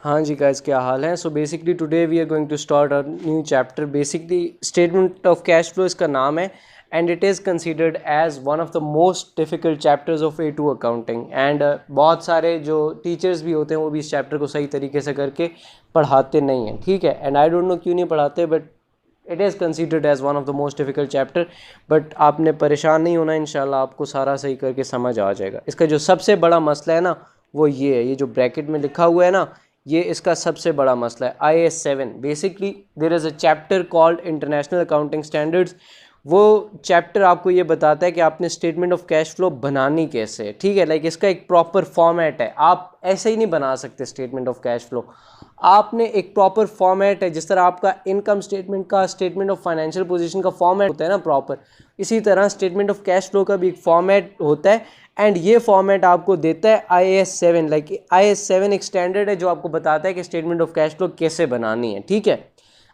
हाँ जी गाइस, क्या हाल है। So basically today we are going to start a new chapter. Basically statement of cash flow इसका नाम है and it is considered as one of the most difficult chapters of A2 accounting. And बहुत सारे जो teachers भी होते हैं वो भी इस चैप्टर को सही तरीके से करके पढ़ाते नहीं हैं, ठीक है। एंड आई डोंट नो क्यों नहीं पढ़ाते, but it is considered as one of the most difficult chapter. But आपने परेशान नहीं होना, इंशाल्लाह आपको सारा सही करके समझ आ जाएगा। इसका जो सबसे बड़ा मसला है ना वो ये है, ये जो ब्रैकेट में लिखा हुआ है ना, ये इसका सबसे बड़ा मसला है। IAS 7 basically there is a chapter called international accounting standards. वो चैप्टर आपको ये बताता है कि आपने स्टेटमेंट ऑफ कैश फ्लो बनानी कैसे है, ठीक है। लाइक इसका एक प्रॉपर फॉर्मेट है, आप ऐसे ही नहीं बना सकते स्टेटमेंट ऑफ कैश फ्लो। आपने एक प्रॉपर फॉर्मेट है, जिस तरह आपका इनकम स्टेटमेंट का, स्टेटमेंट ऑफ फाइनेंशियल पोजीशन का फॉर्मेट होता है ना प्रॉपर, इसी तरह स्टेटमेंट ऑफ कैश फ्लो का भी एक फॉर्मेट होता है। एंड ये फॉर्मेट आपको देता है IAS 7। लाइक IAS 7 एक स्टैंडर्ड है जो आपको बताता है कि स्टेटमेंट ऑफ कैश फ्लो कैसे बनानी है, ठीक है।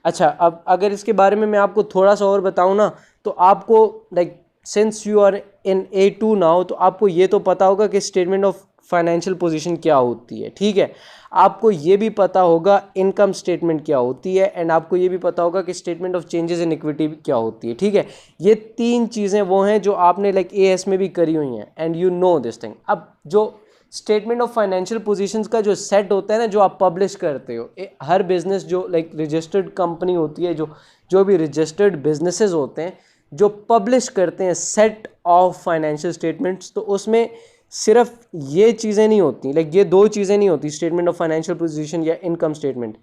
अच्छा, अब अगर इसके बारे में मैं आपको थोड़ा सा और बताऊं ना, तो आपको like since you are in A2 now, तो आपको ये तो पता होगा कि स्टेटमेंट ऑफ फाइनेंशियल पोजीशन क्या होती है, ठीक है। आपको ये भी पता होगा इनकम स्टेटमेंट क्या होती है, एंड आपको ये भी पता होगा कि statement of changes in equity क्या होती है, ठीक है। ये तीन चीज़ें वो हैं जो आपने लाइक AS में भी करी हुई हैं and you know this thing. अब जो स्टेटमेंट ऑफ फाइनेंशियल पोजीशंस का जो सेट होता है ना, जो आप पब्लिश करते हो, हर बिजनेस जो लाइक रजिस्टर्ड कंपनी होती है, जो जो भी रजिस्टर्ड बिजनेसेस होते हैं जो पब्लिश करते हैं सेट ऑफ फाइनेंशियल स्टेटमेंट्स, तो उसमें सिर्फ ये चीज़ें नहीं होती, लाइक ये दो चीज़ें नहीं होती, स्टेटमेंट ऑफ फाइनेंशियल पोजीशन या income statement.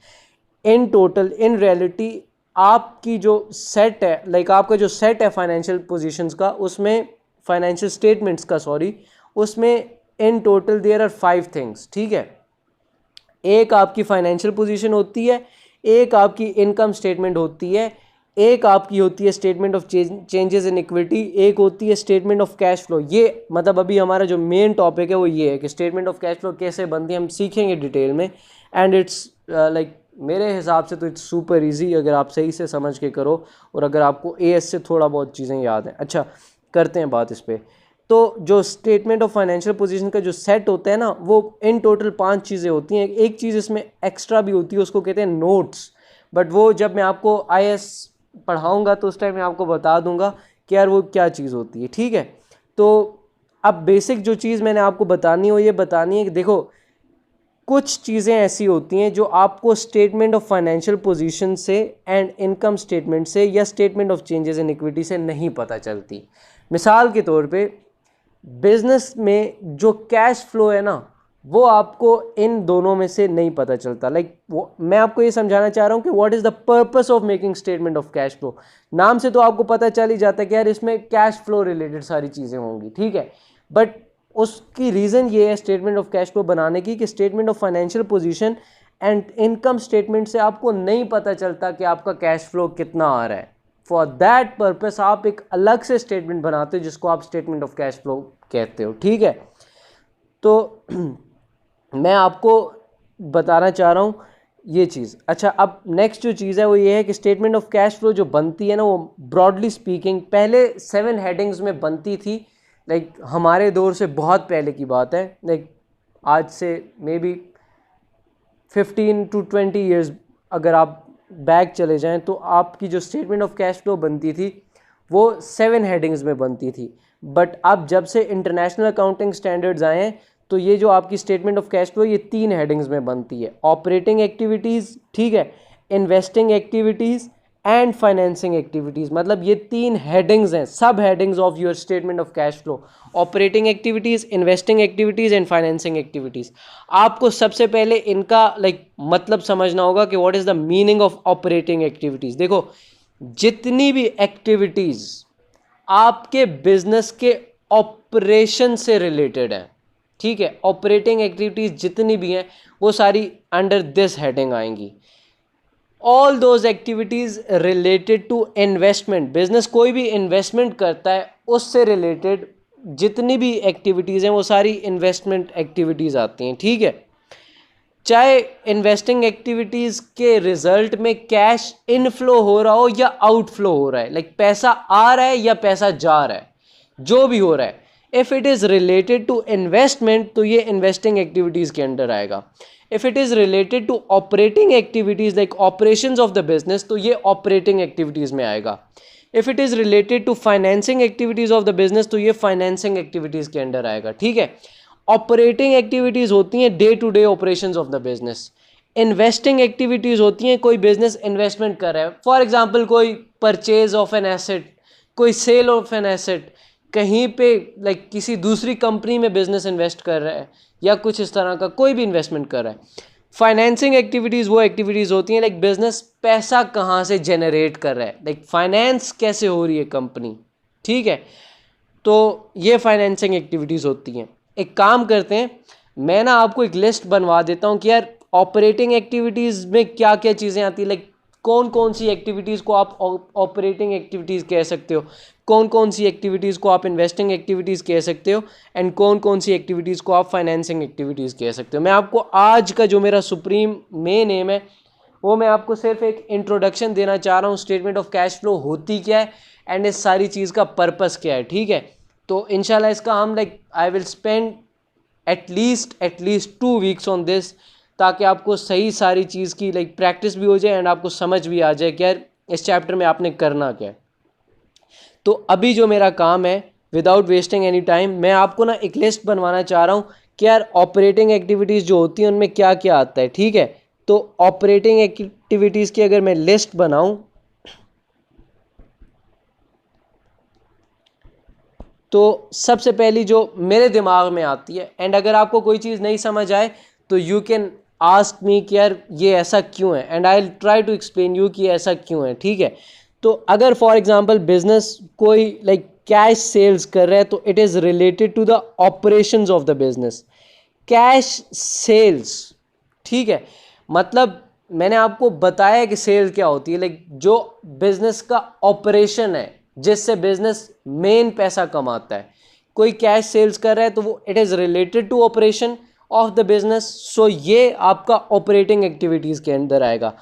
In total in reality आपकी जो सेट है, लाइक आपका जो सेट है फाइनेंशियल पोजीशंस का, उसमें फाइनेंशियल स्टेटमेंट्स का, सॉरी, उसमें in total there are 5 things, ठीक है। एक आपकी फाइनेंशियल पोजीशन होती है, एक आपकी इनकम स्टेटमेंट होती है, एक आपकी होती है statement of changes in equity, एक होती है स्टेटमेंट ऑफ कैश फ्लो। ये मतलब अभी हमारा जो मेन टॉपिक है वो ये है कि स्टेटमेंट ऑफ कैश फ्लो कैसे बनती है, हम सीखेंगे डिटेल में। एंड इट्स लाइक मेरे हिसाब से तो इट्स सुपर इजी अगर आप सही से समझ के करो, और अगर आपको AS से थोड़ा बहुत चीज़ें याद हैं। अच्छा, करते हैं बात इस पर। तो जो स्टेटमेंट ऑफ फाइनेंशियल पोजीशन का जो सेट होता है ना, वो इन टोटल 5 चीज़ें होती हैं। एक चीज़ इसमें एक्स्ट्रा भी होती है, उसको कहते हैं नोट्स। बट वो जब मैं आपको IAS पढ़ाऊंगा तो उस टाइम मैं आपको बता दूंगा कि यार वो क्या चीज़ होती है, ठीक है। तो अब बेसिक जो चीज़ मैंने आपको बतानी हो, ये बतानी है कि देखो, कुछ चीज़ें ऐसी होती हैं जो आपको स्टेटमेंट ऑफ फाइनेंशियल पोजीशन से एंड इनकम स्टेटमेंट से या statement of changes in equity से नहीं पता चलती। मिसाल के तौर पे बिजनेस में जो कैश फ्लो है ना, वो आपको इन दोनों में से नहीं पता चलता। लाइक मैं आपको ये समझाना चाह रहा हूँ कि what is the purpose of making statement of cash flow. नाम से तो आपको पता चल ही जाता है कि यार इसमें कैश फ्लो रिलेटेड सारी चीज़ें होंगी, ठीक है। बट उसकी रीज़न ये है स्टेटमेंट ऑफ कैश फ्लो बनाने की कि statement of financial position and income statement से आपको नहीं पता चलता कि आपका कैश फ्लो कितना आ रहा है। फॉर दैट पर्पस आप एक अलग से स्टेटमेंट बनाते हो जिसको आप स्टेटमेंट ऑफ कैश फ्लो कहते हो, ठीक है। तो मैं आपको बताना चाह रहा हूँ ये चीज़। अच्छा, अब नेक्स्ट जो चीज़ है वो ये है कि स्टेटमेंट ऑफ कैश फ्लो जो बनती है ना, वो ब्रॉडली स्पीकिंग पहले 7 हेडिंग्स में बनती थी। लाइक हमारे दौर से बहुत पहले की बात है, लाइक आज से मे बी 15 to 20 ईयर्स अगर आप बैक चले जाएं, तो आपकी जो स्टेटमेंट ऑफ कैश फ्लो बनती थी वो 7 हेडिंग्स में बनती थी। बट अब जब से इंटरनेशनल अकाउंटिंग स्टैंडर्ड्स आए हैं, तो ये जो आपकी स्टेटमेंट ऑफ कैश फ्लो ये 3 हेडिंग्स में बनती है। ऑपरेटिंग एक्टिविटीज़, ठीक है, investing activities and financing activities. मतलब ये 3 हेडिंग्स हैं, सब headings of your statement of cash flow. Operating activities, investing activities and financing activities. आपको सबसे पहले इनका मतलब समझना होगा कि what is the meaning of operating activities. देखो, जितनी भी एक्टिविटीज़ आपके बिजनेस के ऑपरेशन से रिलेटेड है, ठीक है, ऑपरेटिंग एक्टिविटीज़ जितनी भी हैं वो सारी अंडर दिस हेडिंग आएंगी। All those activities related to investment, business कोई भी इन्वेस्टमेंट करता है उससे रिलेटेड जितनी भी एक्टिविटीज़ हैं वो सारी इन्वेस्टमेंट एक्टिविटीज़ आती हैं, ठीक है। चाहे इन्वेस्टिंग एक्टिविटीज़ के रिजल्ट में कैश इनफ्लो हो रहा हो या आउटफ्लो हो रहा है, लाइक पैसा आ रहा है या पैसा जा रहा है, जो भी हो रहा है, if it is related to investment तो ये इन्वेस्टिंग एक्टिविटीज़ के अंडर आएगा। If it is related to operating activities like operations of the business तो ये ऑपरेटिंग एक्टिविटीज़ में आएगा. If it is related to financing activities of the business तो ये फाइनेंसिंग एक्टिविटीज़ के अंडर आएगा. ठीक है. ऑपरेटिंग एक्टिविटीज़ होती हैं day to day operations of the business. Investing activities होती हैं कोई बिजनेस इन्वेस्टमेंट कर रहा है. फॉर एग्जांपल कोई परचेज ऑफ एन एसेट, कोई सेल ऑफ एन एसेट, कहीं पे लाइक किसी दूसरी कंपनी में बिजनेस इन्वेस्ट कर रहा है या कुछ इस तरह का कोई भी इन्वेस्टमेंट कर रहा है. फाइनेंसिंग एक्टिविटीज़ वो एक्टिविटीज़ होती हैं लाइक बिजनेस पैसा कहाँ से जनरेट कर रहा है, लाइक फाइनेंस कैसे हो रही है कंपनी. ठीक है. तो ये फाइनेंसिंग एक्टिविटीज़ होती हैं. एक काम करते हैं, मैं ना आपको एक लिस्ट बनवा देता हूँ कि यार ऑपरेटिंग एक्टिविटीज़ में क्या क्या चीज़ें आती हैं, लाइक कौन कौन सी एक्टिविटीज़ को आप ऑपरेटिंग एक्टिविटीज़ कह सकते हो, कौन कौन सी एक्टिविटीज़ को आप इन्वेस्टिंग एक्टिविटीज़ कह सकते हो, एंड कौन कौन सी एक्टिविटीज़ को आप फाइनेंसिंग एक्टिविटीज़ कह सकते हो. मैं आपको आज का जो मेरा सुप्रीम मेन एम है वो मैं आपको सिर्फ एक इंट्रोडक्शन देना चाह रहा हूँ. स्टेटमेंट ऑफ कैश फ्लो होती क्या है एंड इस सारी चीज़ का पर्पस क्या है. ठीक है. तो इंशाल्लाह इसका हम like I will spend at least 2 weeks on this, ताकि आपको सही सारी चीज़ की लाइक प्रैक्टिस भी हो जाए एंड आपको समझ भी आ जाए कि यार इस चैप्टर में आपने करना क्या है. तो अभी जो मेरा काम है विदाउट वेस्टिंग एनी टाइम, मैं आपको ना एक लिस्ट बनवाना चाह रहा हूँ कि यार ऑपरेटिंग एक्टिविटीज़ जो होती हैं उनमें क्या क्या आता है. ठीक है. तो ऑपरेटिंग एक्टिविटीज़ की अगर मैं लिस्ट बनाऊँ तो सबसे पहली जो मेरे दिमाग में आती है, एंड अगर आपको कोई चीज़ नहीं समझ आए तो यू कैन आस्क मी कि यार ये ऐसा क्यों है, and I will try to explain you कि ऐसा क्यों है. ठीक है. तो अगर फॉर एग्जांपल बिजनेस कोई लाइक कैश सेल्स कर रहा है तो it is related to the operations of the business. Cash sales. ठीक है. मतलब मैंने आपको बताया कि सेल क्या होती है, लाइक जो बिजनेस का ऑपरेशन है जिससे बिजनेस मेन पैसा कमाता है. कोई कैश सेल्स कर रहा है तो वो it is related to operation of the business. So ये आपका ऑपरेटिंग एक्टिविटीज़ के अंदर आएगा.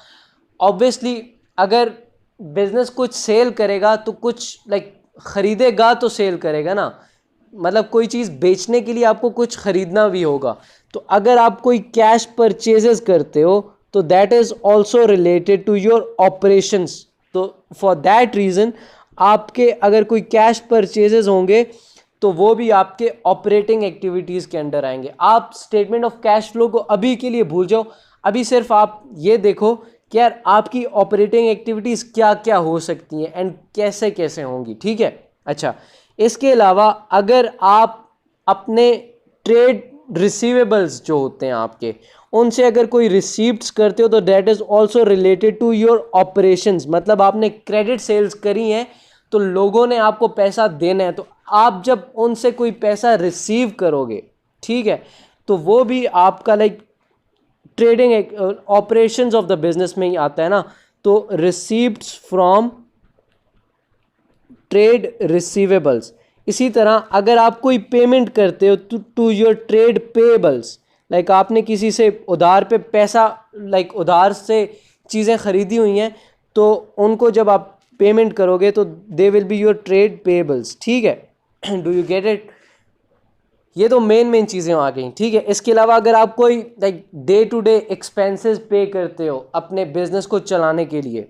ऑब्वियसली अगर बिजनेस कुछ सेल करेगा तो कुछ लाइक ख़रीदेगा तो सेल करेगा ना, मतलब कोई चीज़ बेचने के लिए आपको कुछ ख़रीदना भी होगा. तो अगर आप कोई कैश परचेजेस करते हो तो that is also related to your operations. तो फॉर दैट रीज़न आपके अगर कोई कैश परचेजेस होंगे तो वो भी आपके ऑपरेटिंग एक्टिविटीज़ के अंडर आएंगे. आप स्टेटमेंट ऑफ कैश फ्लो को अभी के लिए भूल जाओ. अभी सिर्फ आप ये देखो कि यार आपकी ऑपरेटिंग एक्टिविटीज़ क्या क्या हो सकती हैं एंड कैसे कैसे होंगी. ठीक है. अच्छा, इसके अलावा अगर आप अपने ट्रेड रिसीवेबल्स जो होते हैं आपके, उनसे अगर कोई रिसीप्ट्स करते हो तो that is also related to your operations. मतलब आपने क्रेडिट सेल्स करी हैं तो लोगों ने आपको पैसा देना है, तो आप जब उनसे कोई पैसा रिसीव करोगे, ठीक है, तो वो भी आपका like trading operations of the business में ही आता है ना. तो रिसीप्ट्स फ्रॉम ट्रेड रिसीवेबल्स. इसी तरह अगर आप कोई पेमेंट करते हो to your trade payables, like आपने किसी से उधार पे पैसा लाइक उधार से चीज़ें ख़रीदी हुई हैं तो उनको जब आप पेमेंट करोगे तो they will be your trade payables. ठीक है. Do you get it. ये तो मेन चीज़ें आ गई. ठीक है. इसके अलावा अगर आप कोई like day to day expenses pay करते हो अपने बिजनेस को चलाने के लिए,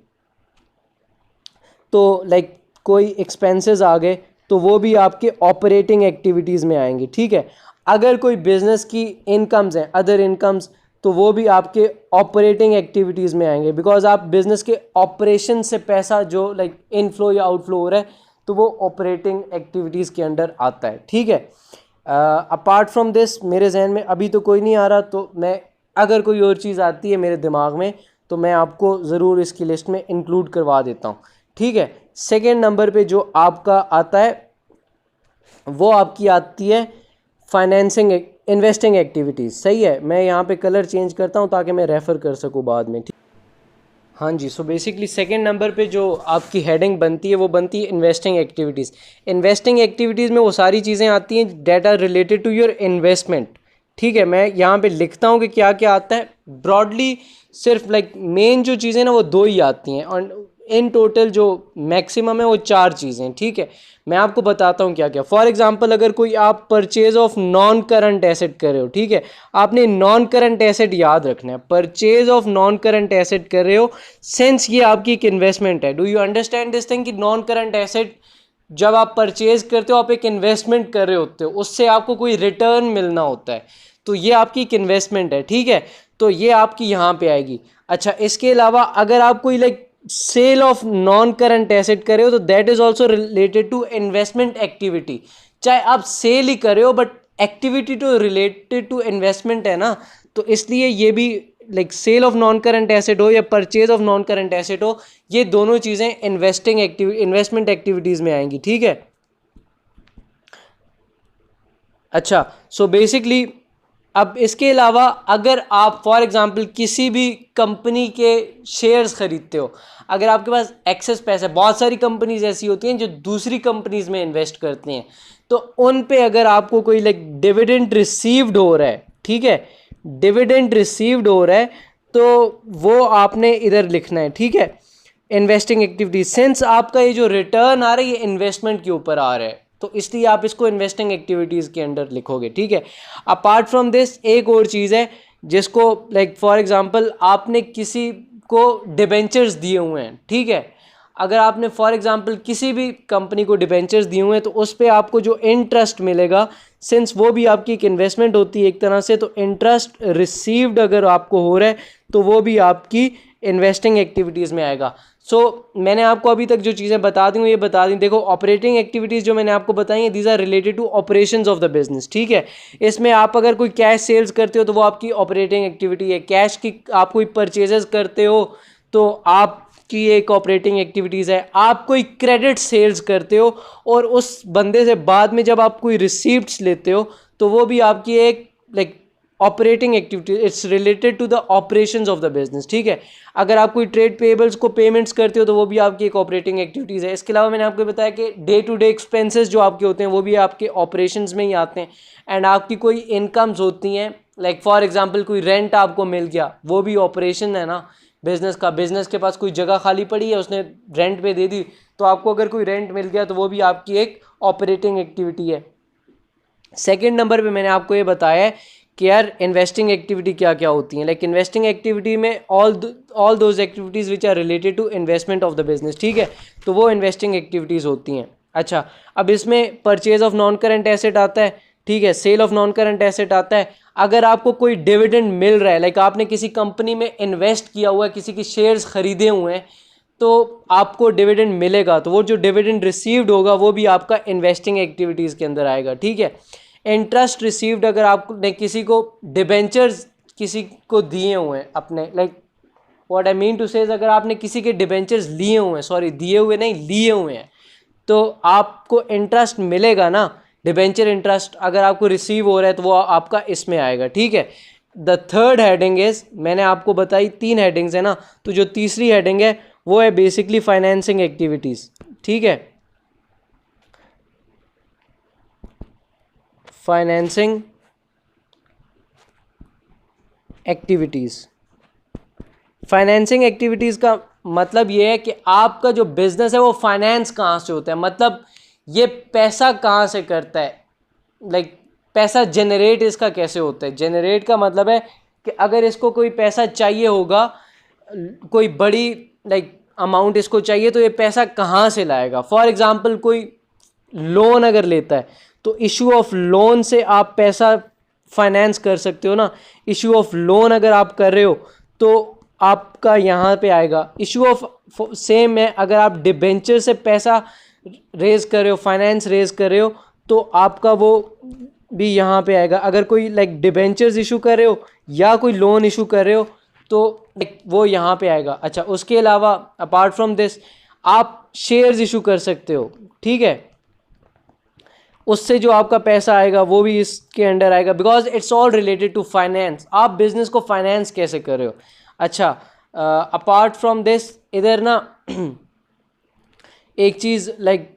तो लाइक कोई एक्सपेंसेस आ गए तो वो भी आपके ऑपरेटिंग एक्टिविटीज़ में आएंगे. ठीक है. अगर कोई बिजनेस की इनकम्स हैं, अदर इनकम्स, तो वो भी आपके ऑपरेटिंग एक्टिविटीज़ में आएंगे, बिकॉज आप बिजनेस के ऑपरेशन से पैसा जो लाइक इनफ्लो या आउटफ्लो हो रहा है तो वो ऑपरेटिंग एक्टिविटीज़ के अंडर आता है. ठीक है. अपार्ट फ्रॉम दिस मेरे जहन में अभी तो कोई नहीं आ रहा, तो मैं अगर कोई और चीज़ आती है मेरे दिमाग में तो मैं आपको ज़रूर इसकी लिस्ट में इंक्लूड करवा देता हूँ. ठीक है. सेकेंड नंबर पे जो आपका आता है वो आपकी आती है फाइनेंसिंग इन्वेस्टिंग एक्टिविटीज़. सही है. मैं यहाँ पे कलर चेंज करता हूँ ताकि मैं रेफ़र कर सकूँ बाद में. ठीक. हाँ जी. सो बेसिकली सेकेंड नंबर पे जो आपकी हेडिंग बनती है वो बनती है इन्वेस्टिंग एक्टिविटीज़. इन्वेस्टिंग एक्टिविटीज़ में वो सारी चीज़ें आती हैं that are related to your investment. ठीक है. मैं यहाँ पे लिखता हूँ कि क्या क्या आता है. ब्रॉडली सिर्फ लाइक मेन जो चीज़ें ना वो 2 ही आती हैं, और इन टोटल जो मैक्सिमम है वो 4 चीज़ें, ठीक है। मैं आपको बताता हूँ क्या क्या। फॉर एग्जांपल अगर कोई आप purchase of non current asset कर रहे हो, ठीक है, आपने नॉन करंट एसेट याद रखना है, purchase of non current asset कर रहे हो, सिंस ये आपकी एक इन्वेस्टमेंट है। Do you understand this thing कि नॉन करंट एसेट जब आप परचेज करते हो आप एक इन्वेस्टमेंट कर रहे होते हो, उससे आपको कोई रिटर्न मिलना होता है, तो ये आपकी एक इन्वेस्टमेंट है, ठीक है, तो ये आपकी यहाँ पे आएगी। अच्छा, इसके अलावा अगर आप कोई like sale of non current asset कर रहे हो तो that is also related to investment activity. चाहे आप सेल ही कर रहे हो बट एक्टिविटी तो रिलेटेड टू इन्वेस्टमेंट है ना, तो इसलिए ये भी like sale of non current asset हो या purchase of non current asset हो, ये दोनों चीज़ें इन्वेस्टमेंट एक्टिविटीज़ में आएंगी, ठीक है। अच्छा, सो बेसिकली अब इसके अलावा अगर आप फॉर एग्जांपल किसी भी कंपनी के शेयर्स खरीदते हो, अगर आपके पास एक्सेस पैसा, बहुत सारी कंपनीज ऐसी होती हैं जो दूसरी कंपनीज में इन्वेस्ट करती हैं, तो उन पे अगर आपको कोई लाइक डिविडेंड रिसीव्ड हो रहा है, ठीक है, डिविडेंड रिसीव्ड हो रहा है, तो वो आपने इधर लिखना है, ठीक है, इन्वेस्टिंग एक्टिविटीज। सिंस आपका ये जो रिटर्न आ रहा है ये इन्वेस्टमेंट के ऊपर आ रहा है, तो इसलिए आप इसको इन्वेस्टिंग एक्टिविटीज़ के अंडर लिखोगे, ठीक है। अपार्ट फ्रॉम दिस एक और चीज़ है जिसको लाइक फॉर एग्जांपल आपने किसी को डिबेंचर्स दिए हुए हैं, ठीक है, अगर आपने फॉर एग्जांपल किसी भी कंपनी को डिबेंचर्स दिए हुए हैं तो उस पर आपको जो इंटरेस्ट मिलेगा, सिंस वो भी आपकी एक इन्वेस्टमेंट होती है एक तरह से, तो इंटरेस्ट रिसीव्ड अगर आपको हो रहा है तो वो भी आपकी इन्वेस्टिंग एक्टिविटीज़ में आएगा। मैंने आपको अभी तक जो चीज़ें बता दी हूँ ये बता दी। देखो, ऑपरेटिंग एक्टिविटीज़ जो मैंने आपको बताई हैं, these are related to operations of the business, ठीक है। इसमें आप अगर कोई कैश सेल्स करते हो तो वो आपकी ऑपरेटिंग एक्टिविटी है, कैश की आप कोई परचेजेस करते हो तो आपकी एक ऑपरेटिंग एक्टिविटीज़ है, आप कोई क्रेडिट सेल्स करते हो और उस बंदे से बाद में जब आप कोई रिसीप्ट्स लेते हो तो वो भी आपकी एक like operating activity, it's related to the operations of the business, ठीक है। अगर आप कोई ट्रेड पेबल्स को पेमेंट्स करते हो तो वो भी आपकी एक ऑपरेटिंग एक्टिविटीज़ है। इसके अलावा मैंने आपको बताया कि डे टू डे एक्सपेंसेस जो आपके होते हैं वो भी आपके ऑपरेशंस में ही आते हैं। एंड आपकी कोई इनकम्स होती हैं, लाइक फॉर एग्जांपल कोई रेंट आपको मिल गया, वो भी ऑपरेशन है ना बिजनेस का। बिजनेस के पास कोई जगह खाली पड़ी है, उसने रेंट पे दे दी, तो आपको अगर कोई रेंट मिल गया तो वो भी आपकी एक ऑपरेटिंग एक्टिविटी है। सेकेंड नंबर पे मैंने आपको ये बताया है कि यार इन्वेस्टिंग एक्टिविटी क्या क्या होती हैं। लाइक इन्वेस्टिंग एक्टिविटी में all those activities which are related to investment of the business, ठीक है, तो वो इन्वेस्टिंग एक्टिविटीज़ होती हैं। अच्छा, अब इसमें purchase of non current asset आता है, ठीक है, sale of non current asset आता है। अगर आपको कोई डिविडेंड मिल रहा है, लाइक आपने किसी कंपनी में इन्वेस्ट किया हुआ है, किसी की शेयर्स खरीदे हुए हैं, तो आपको डिविडेंड मिलेगा, तो वो जो डिविडेंड रिसीव्ड होगा वो भी आपका इन्वेस्टिंग एक्टिविटीज़ के अंदर आएगा, ठीक है। इंटरेस्ट रिसीव्ड, अगर आपने किसी को डिबेंचर्स किसी को दिए हुए हैं अपने, like what I mean to say, अगर आपने किसी के डिबेंचर्स लिए हुए हैं, सॉरी दिए हुए नहीं, लिए हुए हैं, तो आपको इंटरेस्ट मिलेगा ना, डिबेंचर इंटरेस्ट अगर आपको रिसीव हो रहा है तो वो आपका इसमें आएगा, ठीक है। द थर्ड हेडिंग इज, मैंने आपको बताई 3 हेडिंग्स है ना, तो जो तीसरी हेडिंग है वो है बेसिकली फाइनेंसिंग एक्टिविटीज़, ठीक है, फाइनेंसिंग एक्टिविटीज़। फाइनेंसिंग एक्टिविटीज़ का मतलब ये है कि आपका जो बिजनेस है वो फाइनेंस कहाँ से होता है, मतलब ये पैसा कहाँ से करता है, लाइक पैसा जनरेट इसका कैसे होता है। जनरेट का मतलब है कि अगर इसको कोई पैसा चाहिए होगा, कोई बड़ी लाइक अमाउंट इसको चाहिए, तो ये पैसा कहाँ से लाएगा। फॉर एग्जांपल कोई लोन अगर लेता है तो इशू ऑफ लोन से आप पैसा फाइनेंस कर सकते हो ना। इशू ऑफ लोन अगर आप कर रहे हो तो आपका यहाँ पे आएगा। इशू ऑफ सेम है, अगर आप डिबेंचर से पैसा रेज कर रहे हो, फाइनेंस रेज कर रहे हो, तो आपका वो भी यहाँ पे आएगा। अगर कोई लाइक डिबेंचर्स इशू कर रहे हो या कोई लोन इशू कर रहे हो तो वो यहाँ पे आएगा। अच्छा, उसके अलावा अपार्ट फ्रॉम दिस आप शेयर्स इशू कर सकते हो, ठीक है, उससे जो आपका पैसा आएगा वो भी इसके अंडर आएगा, because it's all related to finance. आप बिजनेस को फाइनेंस कैसे कर रहे हो। अच्छा, अपार्ट फ्रॉम दिस इधर ना एक चीज़ लाइक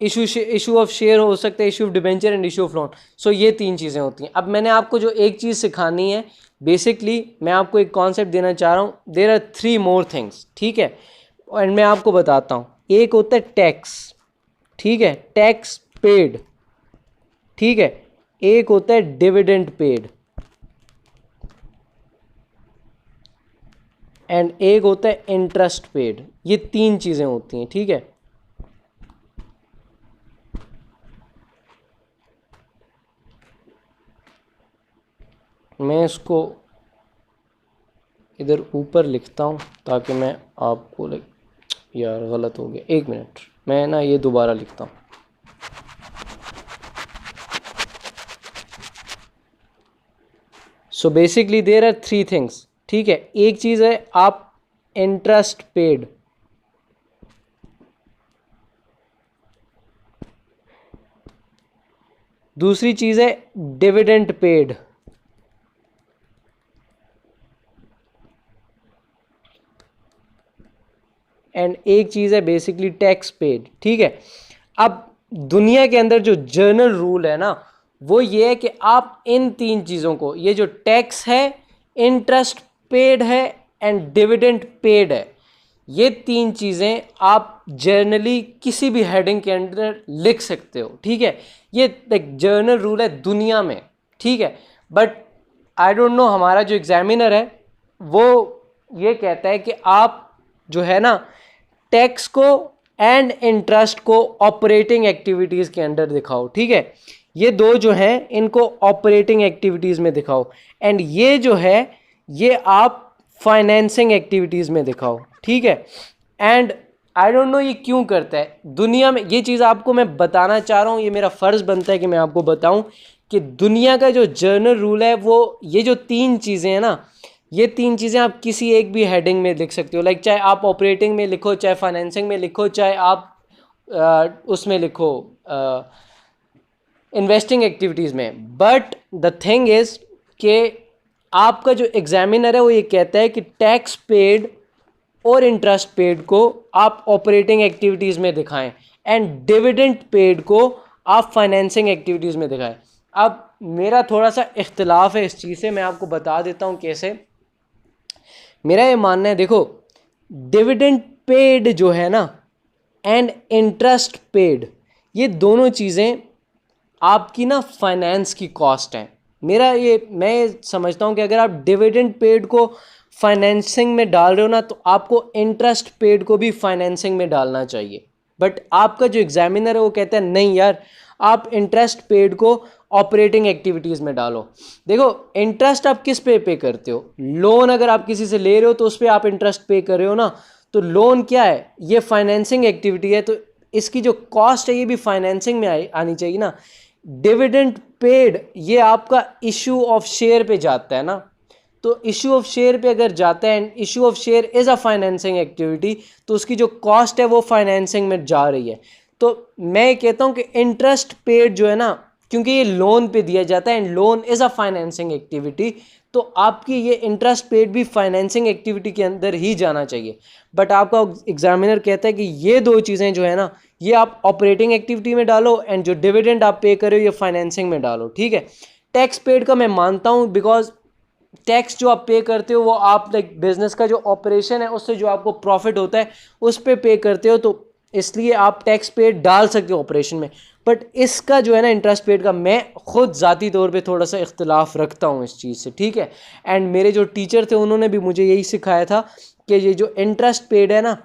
इशू ऑफ शेयर हो सकता है, issue of debenture and issue of loan. So ये 3 चीज़ें होती हैं। अब मैंने आपको जो एक चीज़ सिखानी है, बेसिकली मैं आपको एक कॉन्सेप्ट देना चाह रहा हूँ। देयर आर 3 मोर थिंग्स, ठीक है। एंड मैं आपको बताता हूँ, एक होता है टैक्स, ठीक है, टैक्स पेड, ठीक है, एक होता है डिविडेंड पेड, एंड एक होता है इंटरेस्ट पेड। ये तीन चीज़ें होती हैं, ठीक है। मैं इसको इधर ऊपर लिखता हूँ ताकि मैं आपको यार गलत हो गया, एक मिनट, मैं ना ये दोबारा लिखता हूँ। So basically there are three things, ठीक है। एक चीज़ है आप इंटरेस्ट पेड, दूसरी चीज़ है डिविडेंड पेड, एंड एक चीज़ है बेसिकली टैक्स पेड, ठीक है। अब दुनिया के अंदर जो जनरल रूल है ना, वो ये है कि आप इन तीन चीज़ों को, ये जो टैक्स है, इंटरेस्ट पेड है एंड डिविडेंड पेड है, ये तीन चीज़ें आप जर्नली किसी भी हेडिंग के अंदर लिख सकते हो, ठीक है। ये एक जर्नल रूल है दुनिया में, ठीक है। बट आई डोंट नो, हमारा जो एग्जामिनर है वो ये कहता है कि आप जो है ना टैक्स को एंड इंटरेस्ट को ऑपरेटिंग एक्टिविटीज़ के अंदर दिखाओ, ठीक है। ये दो जो हैं इनको ऑपरेटिंग एक्टिविटीज़ में दिखाओ, एंड ये जो है ये आप फाइनेंसिंग एक्टिविटीज़ में दिखाओ, ठीक है। एंड आई डोंट नो ये क्यों करता है दुनिया में, ये चीज़ आपको मैं बताना चाह रहा हूँ, ये मेरा फ़र्ज़ बनता है कि मैं आपको बताऊँ कि दुनिया का जो जर्नल रूल है वो ये जो तीन चीज़ें हैं ना, ये तीन चीज़ें आप किसी एक भी हेडिंग में लिख सकते हो, लाइक चाहे आप ऑपरेटिंग में लिखो, चाहे फाइनेंसिंग में लिखो, चाहे आप उसमें लिखो इन्वेस्टिंग एक्टिविटीज़ में। बट द थिंग इज़ कि आपका जो एग्जामिनर है वो ये कहता है कि टैक्स पेड और इंटरेस्ट पेड को आप ऑपरेटिंग एक्टिविटीज़ में दिखाएं एंड डिविडेंड पेड को आप फाइनेंसिंग एक्टिविटीज़ में दिखाएं। अब मेरा थोड़ा सा इख्तिलाफ है इस चीज़ से, मैं आपको बता देता हूँ कैसे। मेरा ये मानना है, देखो डिविडेंड पेड जो है ना एंड इंटरेस्ट पेड, ये दोनों चीज़ें आपकी ना फाइनेंस की कॉस्ट है। मैं समझता हूँ कि अगर आप डिविडेंड पेड को फाइनेंसिंग में डाल रहे हो ना, तो आपको इंटरेस्ट पेड को भी फाइनेंसिंग में डालना चाहिए। बट आपका जो एग्जामिनर है वो कहता है नहीं यार, आप इंटरेस्ट पेड को ऑपरेटिंग एक्टिविटीज़ में डालो। देखो इंटरेस्ट आप किस पे करते हो, लोन अगर आप किसी से ले रहे हो तो उस पर आप इंटरेस्ट पे कर रहे हो ना, तो लोन क्या है, ये फाइनेंसिंग एक्टिविटी है, तो इसकी जो कॉस्ट है ये भी फाइनेंसिंग में आनी चाहिए ना। डिविडेंड पेड ये आपका इशू ऑफ शेयर पे जाता है ना, तो इशू ऑफ शेयर पे अगर जाता है and issue of share is a financing activity, तो उसकी जो कॉस्ट है वो फाइनेंसिंग में जा रही है। तो मैं कहता हूँ कि इंटरेस्ट पेड जो है ना, क्योंकि ये लोन पे दिया जाता है and loan is a financing activity, तो आपकी ये इंटरेस्ट पेड भी फाइनेंसिंग एक्टिविटी के अंदर ही जाना चाहिए। बट आपका एग्जामिनर कहता है कि ये दो चीज़ें जो है ना, ये आप ऑपरेटिंग एक्टिविटी में डालो एंड जो डिविडेंड आप पे करो ये फाइनेंसिंग में डालो, ठीक है। टैक्स पेड का मैं मानता हूँ, बिकॉज टैक्स जो आप पे करते हो वो आप लाइक बिजनेस का जो ऑपरेशन है उससे जो आपको प्रॉफिट होता है उस पर पे करते हो, तो इसलिए आप टैक्स पेड डाल सकते हो ऑपरेशन में। बट इसका जो है ना इंटरेस्ट पेड का, मैं खुद ज़ाती तौर पे थोड़ा सा इख्तिलाफ रखता हूँ इस चीज़ से, ठीक है। एंड मेरे जो टीचर थे उन्होंने भी मुझे यही सिखाया था कि ये जो इंटरेस्ट पेड है ना,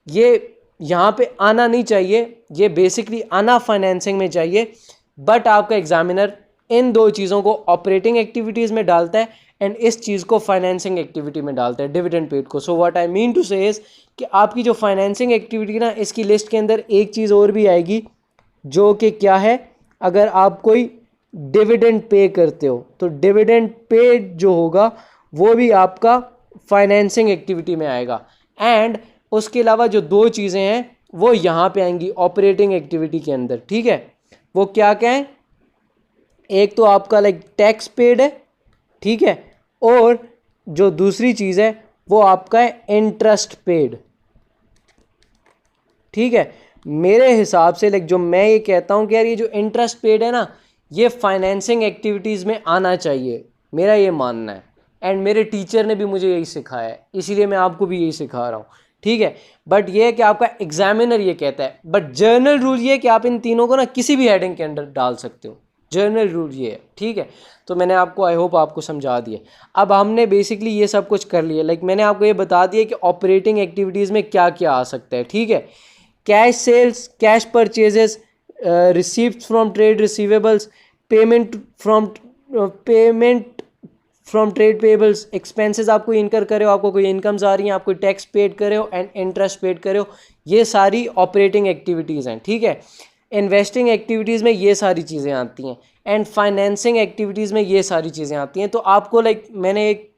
ये यहाँ पे आना नहीं चाहिए, ये बेसिकली आना फाइनेंसिंग में चाहिए। बट आपका एग्जामिनर इन दो चीज़ों को ऑपरेटिंग एक्टिविटीज़ में डालता है एंड इस चीज़ को फाइनेंसिंग एक्टिविटी में डालता है, डिविडेंड पेड को। So what I mean to say is कि आपकी जो फाइनेंसिंग एक्टिविटी ना, इसकी लिस्ट के अंदर एक चीज़ और भी आएगी जो कि क्या है, अगर आप कोई डिविडेंड पे करते हो तो डिविडेंड पेड जो होगा वो भी आपका फाइनेंसिंग एक्टिविटी में आएगा। एंड उसके अलावा जो दो चीज़ें हैं वो यहाँ पे आएंगी ऑपरेटिंग एक्टिविटी के अंदर, ठीक है। वो क्या क्या है, एक तो आपका लाइक टैक्स पेड है, ठीक है, और जो दूसरी चीज़ है वो आपका है इंटरेस्ट पेड, ठीक है। मेरे हिसाब से लाइक जो मैं ये कहता हूँ कि यार ये जो इंटरेस्ट पेड है ना, ये फाइनेंसिंग एक्टिविटीज़ में आना चाहिए, मेरा ये मानना है। एंड मेरे टीचर ने भी मुझे यही सिखाया है, इसीलिए मैं आपको भी यही सिखा रहा हूँ, ठीक है। बट ये है कि आपका एग्जामिनर ये कहता है, बट जर्नल रूल ये है कि आप इन तीनों को ना किसी भी हेडिंग के अंडर डाल सकते हो, जर्नल रूल ये है, ठीक है। तो मैंने आपको, आई होप आपको समझा दिया। अब हमने बेसिकली ये सब कुछ कर लिया, लाइक मैंने आपको ये बता दिया कि ऑपरेटिंग एक्टिविटीज़ में क्या क्या आ सकता है, ठीक है। Cash sales, cash purchases, receipt from trade receivables, payment from trade payables, expenses आपको इनकर करे हो, आपको कोई इनकम्स आ रही हैं, आपको टैक्स पेड करे हो एंड इंटरेस्ट पेड करे हो, ये सारी ऑपरेटिंग एक्टिविटीज़ हैं, ठीक है। इन्वेस्टिंग एक्टिविटीज़ में ये सारी चीज़ें आती हैं एंड फाइनेंसिंग एक्टिविटीज़ में ये सारी चीज़ें आती हैं। तो आपको लाइक मैंने एक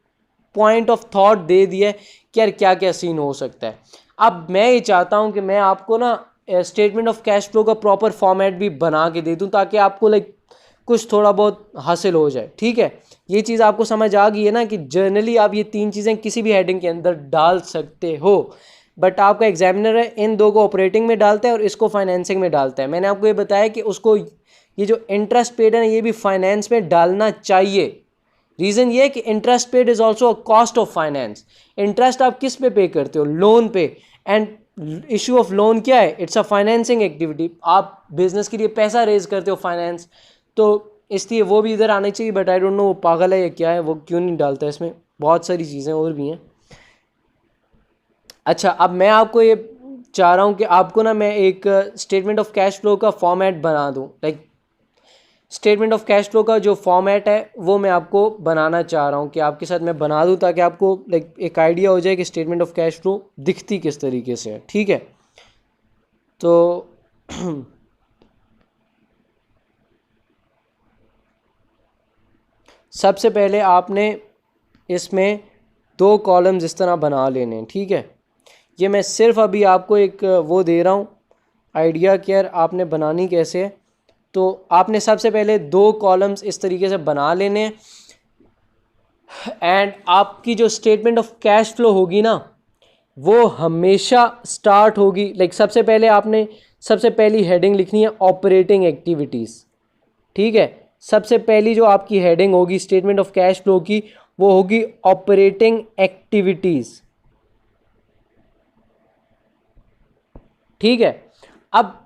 पॉइंट ऑफ थॉट दे दिया है कि यार क्या क्या सीन हो सकता है। अब मैं ये चाहता हूँ कि मैं आपको ना स्टेटमेंट ऑफ कैश फ्लो का प्रॉपर फॉर्मेट भी बना के दे दूँ, ताकि आपको लाइक कुछ थोड़ा बहुत हासिल हो जाए, ठीक है। ये चीज़ आपको समझ आ गई है ना कि जर्नली आप ये तीन चीज़ें किसी भी हेडिंग के अंदर डाल सकते हो, बट आपका एग्जामिनर है इन दो को ऑपरेटिंग में डालता है और इसको फाइनेंसिंग में डालता है। मैंने आपको ये बताया कि उसको ये जो इंटरेस्ट पेड है ना, ये भी फाइनेंस में डालना चाहिए। रीज़न ये है कि interest paid is also a cost of finance. Interest आप किस पे करते हो? लोन पे। एंड इशू ऑफ लोन क्या है? It's a financing activity. आप बिजनेस के लिए पैसा रेज करते हो, फाइनेंस, तो इसलिए वो भी इधर आनी चाहिए। बट आई डोंट नो वो पागल है या क्या है, वो क्यों नहीं डालता है इसमें। बहुत सारी चीज़ें और भी हैं। अच्छा, अब मैं आपको ये चाह रहा हूँ कि आपको ना मैं एक स्टेटमेंट ऑफ कैश फ्लो का फॉर्मेट बना दूँ। Like statement of cash flow का जो फॉर्मेट है वो मैं आपको बनाना चाह रहा हूँ कि आपके साथ मैं बना दूँ, ताकि आपको लाइक एक आइडिया हो जाए कि स्टेटमेंट ऑफ कैश फ्लो दिखती किस तरीके से है, ठीक है। तो सबसे पहले आपने इसमें दो कॉलम्स इस तरह बना लेने हैं, ठीक है। ये मैं सिर्फ अभी आपको एक वो दे रहा हूँ आइडिया कि यार आपने बनानी कैसे है। तो आपने सबसे पहले दो कॉलम्स इस तरीके से बना लेने हैं एंड आपकी जो स्टेटमेंट ऑफ कैश फ्लो होगी ना, वो हमेशा स्टार्ट होगी लाइक सबसे पहले आपने सबसे पहली हेडिंग लिखनी है ऑपरेटिंग एक्टिविटीज़, ठीक है। सबसे पहली जो आपकी हेडिंग होगी स्टेटमेंट ऑफ कैश फ्लो की, वो होगी ऑपरेटिंग एक्टिविटीज़, ठीक है। अब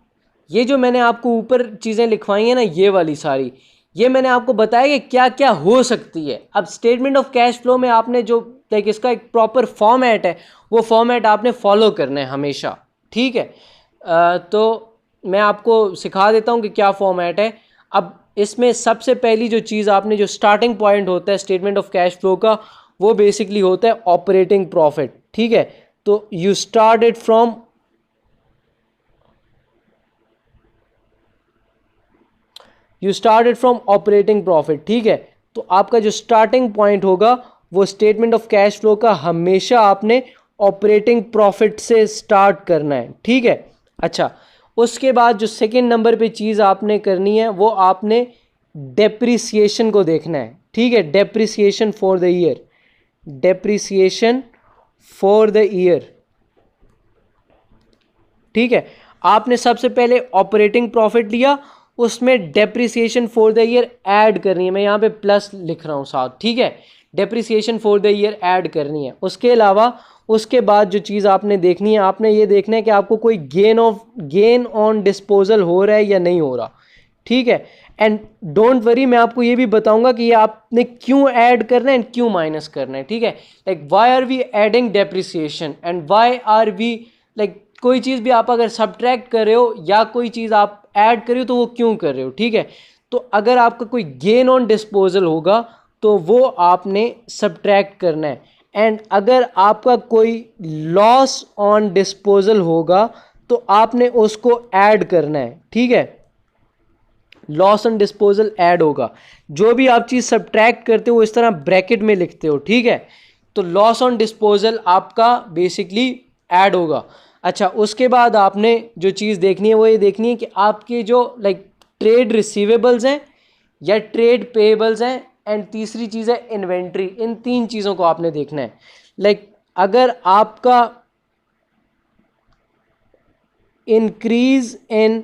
ये जो मैंने आपको ऊपर चीज़ें लिखवाई हैं ना, ये वाली सारी, ये मैंने आपको बताया कि क्या क्या हो सकती है। अब स्टेटमेंट ऑफ कैश फ्लो में आपने जो लाइक इसका एक प्रॉपर फॉर्मेट है, वो फॉर्मेट आपने फॉलो करना है हमेशा, ठीक है। तो मैं आपको सिखा देता हूँ कि क्या फॉर्मेट है। अब इसमें सबसे पहली जो चीज़ आपने, जो स्टार्टिंग पॉइंट होता है स्टेटमेंट ऑफ कैश फ्लो का, वो बेसिकली होता है ऑपरेटिंग प्रॉफिट, ठीक है। तो you started from operating profit, ठीक है। तो आपका जो स्टार्टिंग पॉइंट होगा वो स्टेटमेंट ऑफ कैश फ्लो का हमेशा आपने ऑपरेटिंग प्रॉफिट से स्टार्ट करना है, ठीक है। अच्छा, उसके बाद जो सेकंड नंबर पे चीज़ आपने करनी है, वो आपने डेप्रिसिएशन को देखना है, ठीक है। Depreciation for the year, depreciation for the year, ठीक है। आपने सबसे पहले ऑपरेटिंग प्रॉफिट लिया, उसमें depreciation for the year add करनी है। मैं यहाँ पे प्लस लिख रहा हूँ साथ, ठीक है। Depreciation for the year add करनी है। उसके अलावा उसके बाद जो चीज़ आपने देखनी है, आपने ये देखना है कि आपको कोई गेन ऑन डिस्पोजल हो रहा है या नहीं हो रहा, ठीक है। एंड डोंट वरी, मैं आपको ये भी बताऊंगा कि ये आपने क्यों ऐड करना है एंड क्यों माइनस करना है, ठीक है। Like why are we adding depreciation and why are we like कोई चीज़ भी आप अगर सब्ट्रैक्ट कर रहे हो या कोई चीज़ आप ऐड कर रहे हो, तो वो क्यों कर रहे हो, ठीक है। तो अगर आपका कोई गेन ऑन डिस्पोजल होगा तो वो आपने सब्ट्रैक्ट करना है, एंड अगर आपका कोई लॉस ऑन डिस्पोजल होगा तो आपने उसको ऐड करना है, ठीक है। लॉस ऑन डिस्पोजल ऐड होगा। जो भी आप चीज़ सब्ट्रैक्ट करते हो इस तरह ब्रैकेट में लिखते हो, ठीक है। तो लॉस ऑन डिस्पोजल आपका बेसिकली ऐड होगा। अच्छा, उसके बाद आपने जो चीज़ देखनी है वो ये देखनी है कि आपके जो लाइक ट्रेड रिसीवेबल्स हैं या ट्रेड पेएबल्स हैं, एंड तीसरी चीज़ है इन्वेंट्री। इन तीन चीज़ों को आपने देखना है। लाइक अगर आपका इंक्रीज इन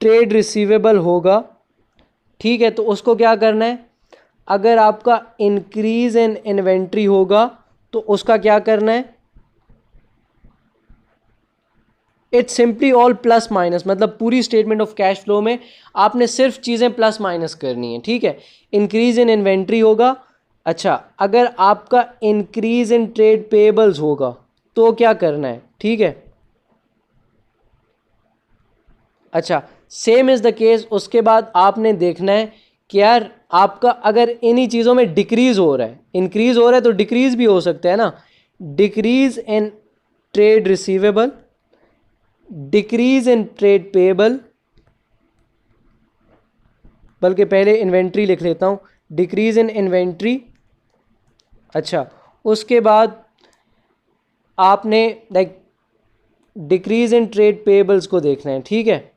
ट्रेड रिसीवेबल होगा, ठीक है, तो उसको क्या करना है। अगर आपका इंक्रीज इन इन्वेंट्री होगा तो उसका क्या करना है, it's simply all plus minus, मतलब पूरी स्टेटमेंट ऑफ कैश फ्लो में आपने सिर्फ चीज़ें प्लस माइनस करनी है, ठीक है। इंक्रीज इन इन्वेंट्री होगा। अच्छा, अगर आपका इंक्रीज इन ट्रेड पेबल्स होगा तो क्या करना है, ठीक है। अच्छा, सेम इज़ द केस, उसके बाद आपने देखना है कि यार आपका अगर इन्हीं चीज़ों में डिक्रीज हो रहा है, इंक्रीज हो रहा है तो डिक्रीज भी हो सकता है ना। Decrease in trade receivable, decrease in trade payable, बल्कि पहले इन्वेंट्री लिख लेता हूँ, डिक्रीज इन इन्वेंट्री। अच्छा, उसके बाद आपने like decrease in trade payables को देखना है, ठीक है।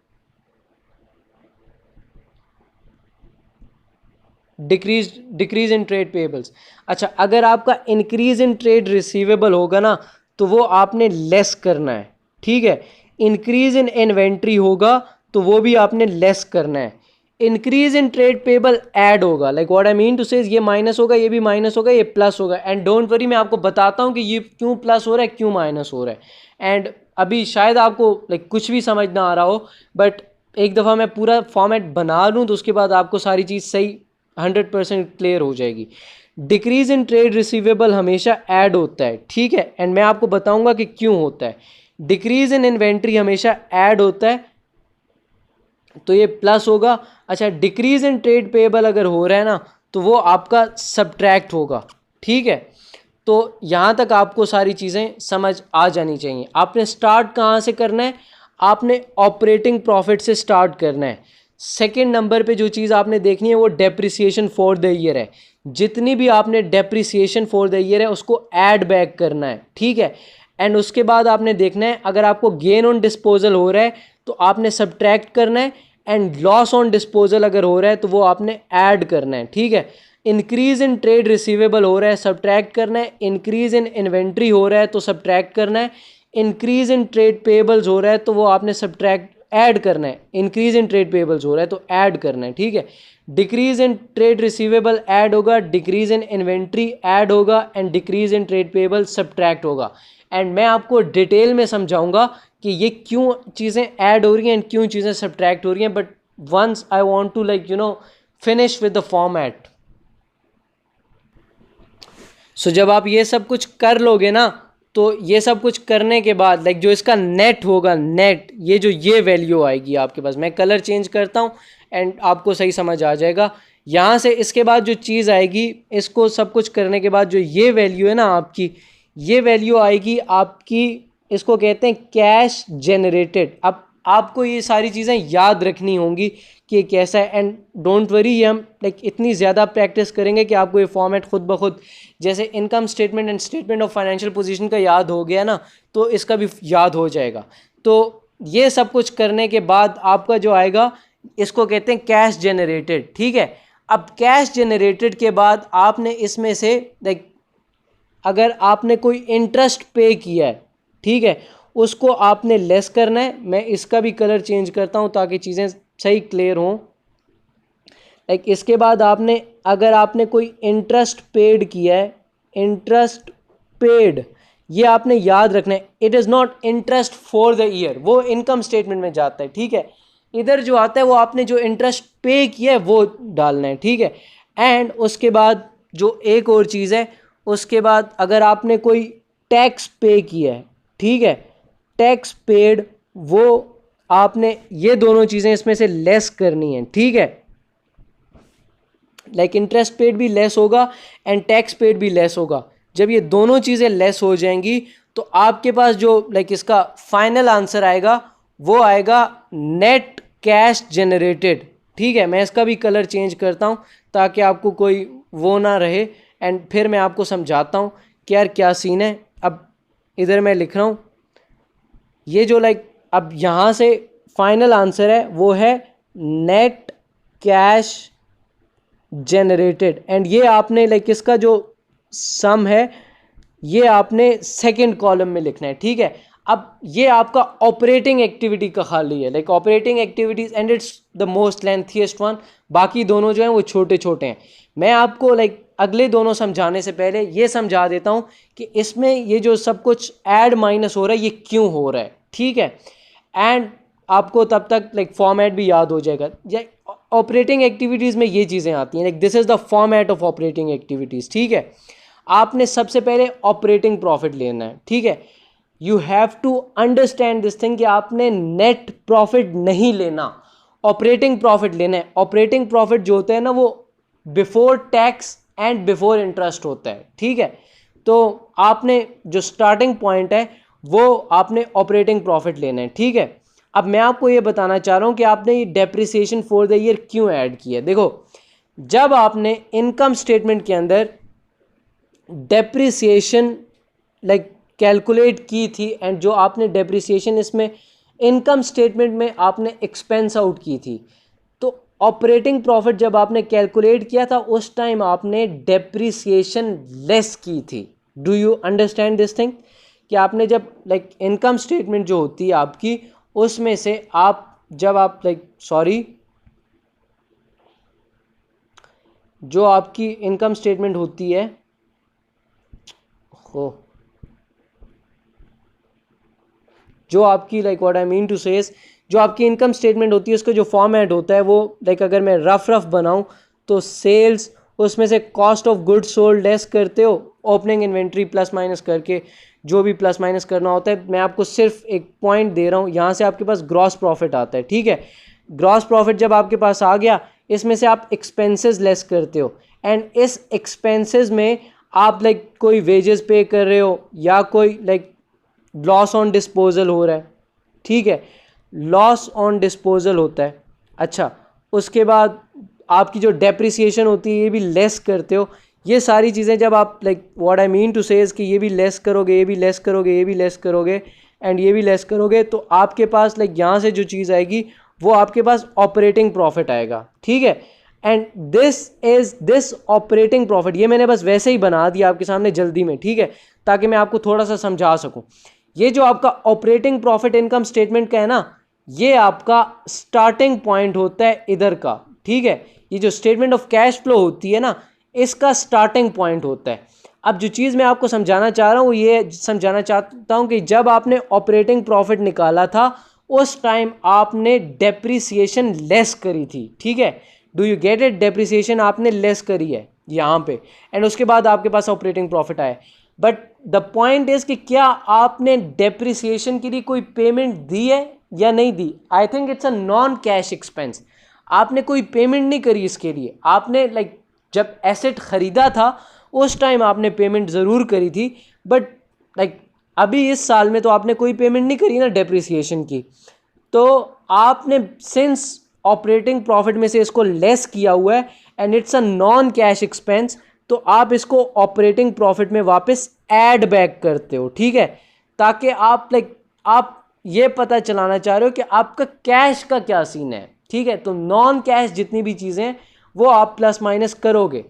Decrease in trade payables. अच्छा, अगर आपका इंक्रीज इन ट्रेड रिसीवेबल होगा ना तो वो आपने लेस करना है, ठीक है। इंक्रीज इन इन्वेंट्री होगा तो वो भी आपने लेस करना है। Increase in trade payable add होगा, like what I mean to say, ये माइनस होगा, ये भी माइनस होगा, ये प्लस होगा। एंड डोंट वरी, मैं आपको बताता हूँ कि ये क्यों प्लस हो रहा है, क्यों माइनस हो रहा है। एंड अभी शायद आपको लाइक कुछ भी समझ ना आ रहा हो, बट एक दफ़ा मैं पूरा फॉर्मेट बना लूँ तो उसके बाद आपको सारी चीज़ सही 100% क्लियर हो जाएगी। डिक्रीज इन ट्रेड रिसीवेबल हमेशा ऐड होता है, ठीक है। एंड मैं आपको बताऊंगा कि क्यों होता है। डिक्रीज इन इन्वेंट्री हमेशा ऐड होता है तो ये प्लस होगा। अच्छा, डिक्रीज इन ट्रेड पेएबल अगर हो रहा है ना तो वो आपका सब्ट्रैक्ट होगा, ठीक है। तो यहाँ तक आपको सारी चीज़ें समझ आ जानी चाहिए। आपने स्टार्ट कहाँ से करना है, आपने ऑपरेटिंग प्रॉफिट से स्टार्ट करना है। सेकंड नंबर पे जो चीज़ आपने देखनी है वो डेप्रिसिएशन फॉर द ईयर है। जितनी भी आपने डेप्रिसिएशन फॉर द ईयर है उसको ऐड बैक करना है, ठीक है। एंड उसके बाद आपने देखना है अगर आपको गेन ऑन डिस्पोजल हो रहा है तो आपने सब्ट्रैक्ट करना है, एंड लॉस ऑन डिस्पोजल अगर हो रहा है तो वो आपने ऐड करना है, ठीक है। इंक्रीज इन ट्रेड रिसीवेबल हो रहा है, सब्ट्रैक्ट करना है। इंक्रीज इन इन्वेंट्री हो रहा है तो सब्ट्रैक्ट करना है। इंक्रीज इन ट्रेड पेएबल्स हो रहा है तो वो आपने सब्ट्रैक्ट ऐड करना है। इंक्रीज इन ट्रेड पेएबल्स हो रहा है तो ऐड करना है, ठीक है। Decrease in trade receivable add होगा, डिक्रीज इन इन्वेंट्री ऐड होगा, and decrease in trade payable subtract होगा। एंड मैं आपको डिटेल में समझाऊंगा कि ये क्यों चीज़ें ऐड हो रही हैं एंड क्यों चीज़ें सब्ट्रैक्ट हो रही हैं। But once I want to like finish with the format. So जब आप ये सब कुछ कर लोगे ना तो ये सब कुछ करने के बाद लाइक जो इसका नेट होगा, नेट ये वैल्यू आएगी आपके पास। मैं कलर चेंज करता हूँ एंड आपको सही समझ आ जाएगा। यहाँ से इसके बाद जो चीज़ आएगी, इसको सब कुछ करने के बाद जो ये वैल्यू है ना आपकी, ये वैल्यू आएगी आपकी, इसको कहते हैं कैश जनरेटेड। अब आपको ये सारी चीज़ें याद रखनी होंगी कि कैसा है। एंड डोंट वरी, ये हम लाइक इतनी ज़्यादा प्रैक्टिस करेंगे कि आपको ये फॉर्मेट खुद ब खुद, जैसे income statement and statement of financial position का याद हो गया ना तो इसका भी याद हो जाएगा। तो ये सब कुछ करने के बाद आपका जो आएगा, इसको कहते हैं कैश जनरेटेड, ठीक है। अब कैश जनरेटेड के बाद आपने इसमें से लाइक अगर आपने कोई इंटरेस्ट पे किया है, ठीक है, उसको आपने लेस करना है। मैं इसका भी कलर चेंज करता हूँ ताकि चीज़ें सही क्लियर हों। लाइक इसके बाद आपने अगर आपने कोई इंटरेस्ट पेड किया है, इंटरेस्ट पेड, ये आपने याद रखना है। It is not interest for the year, वो इनकम स्टेटमेंट में जाता है, ठीक है। इधर जो आता है वो आपने जो इंटरेस्ट पे किया है वो डालना है, ठीक है। एंड उसके बाद जो एक और चीज़ है, उसके बाद अगर आपने कोई टैक्स पे किया है, ठीक है, टैक्स पेड, वो आपने ये दोनों चीज़ें इसमें से लेस करनी है, ठीक है। लाइक इंटरेस्ट पेड भी लेस होगा एंड टैक्स पेड भी लेस होगा। जब ये दोनों चीज़ें लेस हो जाएंगी तो आपके पास जो लाइक इसका फाइनल आंसर आएगा वो आएगा नेट कैश जनरेटेड, ठीक है। मैं इसका भी कलर चेंज करता हूँ ताकि आपको कोई वो ना रहे, एंड फिर मैं आपको समझाता हूँ कि यार क्या सीन है। अब इधर मैं लिख रहा हूँ ये जो लाइक अब यहाँ से फाइनल आंसर है वो है नेट कैश जनरेटेड, एंड ये आपने लाइक इसका जो सम है ये आपने सेकंड कॉलम में लिखना है, ठीक है। अब ये आपका ऑपरेटिंग एक्टिविटी का खाली है, like operating activities, and it's the most lengthiest one. बाकी दोनों जो हैं वो छोटे छोटे हैं। मैं आपको लाइक अगले दोनों समझाने से पहले ये समझा देता हूँ कि इसमें ये जो सब कुछ ऐड माइनस हो रहा है ये क्यों हो रहा है, ठीक है। एंड आपको तब तक लाइक फॉर्मेट भी याद हो जाएगा। ऑपरेटिंग एक्टिविटीज़ में ये चीज़ें आती हैं, like this is the format of operating activities. ठीक है, आपने सबसे पहले ऑपरेटिंग प्रॉफिट लेना है। ठीक है, you have to understand this thing कि आपने नेट प्रॉफिट नहीं लेना, ऑपरेटिंग प्रॉफिट लेना है। ऑपरेटिंग प्रॉफिट जो होता है ना वो before tax and before interest होता है। ठीक है, तो आपने जो स्टार्टिंग पॉइंट है वो आपने ऑपरेटिंग प्रॉफिट लेना है। ठीक है, अब मैं आपको ये बताना चाह रहा हूँ कि आपने ये डेप्रिसिएशन फॉर द ईयर क्यों ऐड किया है। देखो, जब आपने इनकम स्टेटमेंट के अंदर डेप्रिसिएशन लाइक कैलकुलेट की थी एंड जो आपने डेप्रिसिएशन इसमें इनकम स्टेटमेंट में आपने एक्सपेंस आउट की थी, तो ऑपरेटिंग प्रॉफिट जब आपने कैलकुलेट किया था उस टाइम आपने डेप्रिसिएशन लेस की थी। Do you understand this thing कि आपने जब लाइक इनकम स्टेटमेंट जो होती है आपकी उसमें से आप जब आप जो आपकी इनकम स्टेटमेंट होती है जो आपकी like what I mean to say जो आपकी इनकम स्टेटमेंट होती है उसका जो फॉर्मेट होता है वो लाइक अगर मैं रफ बनाऊं तो सेल्स, उसमें से cost of goods sold less करते हो, ओपनिंग इन्वेंट्री प्लस माइनस करके जो भी प्लस माइनस करना होता है। मैं आपको सिर्फ एक पॉइंट दे रहा हूँ, यहाँ से आपके पास ग्रॉस प्रॉफिट आता है। ठीक है, ग्रॉस प्रॉफिट जब आपके पास आ गया इसमें से आप एक्सपेंसेस लेस करते हो एंड इस एक्सपेंसेस में आप लाइक कोई वेजेस पे कर रहे हो या कोई लाइक लॉस ऑन डिस्पोजल हो रहा है। ठीक है, लॉस ऑन डिस्पोजल होता है। अच्छा, उसके बाद आपकी जो डेप्रिसिएशन होती है ये भी लेस करते हो। ये सारी चीज़ें जब आप like what I mean to say is कि ये भी लेस करोगे, ये भी लेस करोगे, ये भी लेस करोगे एंड ये भी लेस करोगे, तो आपके पास लाइक यहाँ से जो चीज़ आएगी वो आपके पास ऑपरेटिंग प्रॉफिट आएगा। ठीक है, एंड दिस ऑपरेटिंग प्रॉफिट ये मैंने बस वैसे ही बना दिया आपके सामने जल्दी में। ठीक है, ताकि मैं आपको थोड़ा सा समझा सकूं। ये जो आपका ऑपरेटिंग प्रॉफिट इनकम स्टेटमेंट का है ना, ये आपका स्टार्टिंग पॉइंट होता है इधर का। ठीक है, ये जो स्टेटमेंट ऑफ कैश फ्लो होती है ना इसका स्टार्टिंग पॉइंट होता है। अब जो चीज़ मैं आपको समझाना चाह रहा हूँ ये समझाना चाहता हूँ कि जब आपने ऑपरेटिंग प्रॉफिट निकाला था उस टाइम आपने डेप्रिसिएशन लेस करी थी। ठीक है, do you get it? Depreciation आपने लेस करी है यहाँ पे एंड उसके बाद आपके पास ऑपरेटिंग प्रॉफिट आया। बट द पॉइंट इज कि क्या आपने डेप्रिसिएशन के लिए कोई पेमेंट दी है या नहीं दी? I think it's a non cash expense. आपने कोई पेमेंट नहीं करी इसके लिए। आपने लाइक जब एसेट खरीदा था उस टाइम आपने पेमेंट ज़रूर करी थी, बट लाइक अभी इस साल में तो आपने कोई पेमेंट नहीं करी ना डेप्रिसिएशन की। तो आपने सिंस ऑपरेटिंग प्रॉफिट में से इसको लेस किया हुआ है and it's a non cash expense, तो आप इसको ऑपरेटिंग प्रॉफिट में वापस ऐड बैक करते हो। ठीक है, ताकि आप लाइक आप ये पता चलाना चाह रहे हो कि आपका कैश का क्या सीन है। ठीक है, तो नॉन कैश जितनी भी चीज़ें वो आप प्लस माइनस करोगे।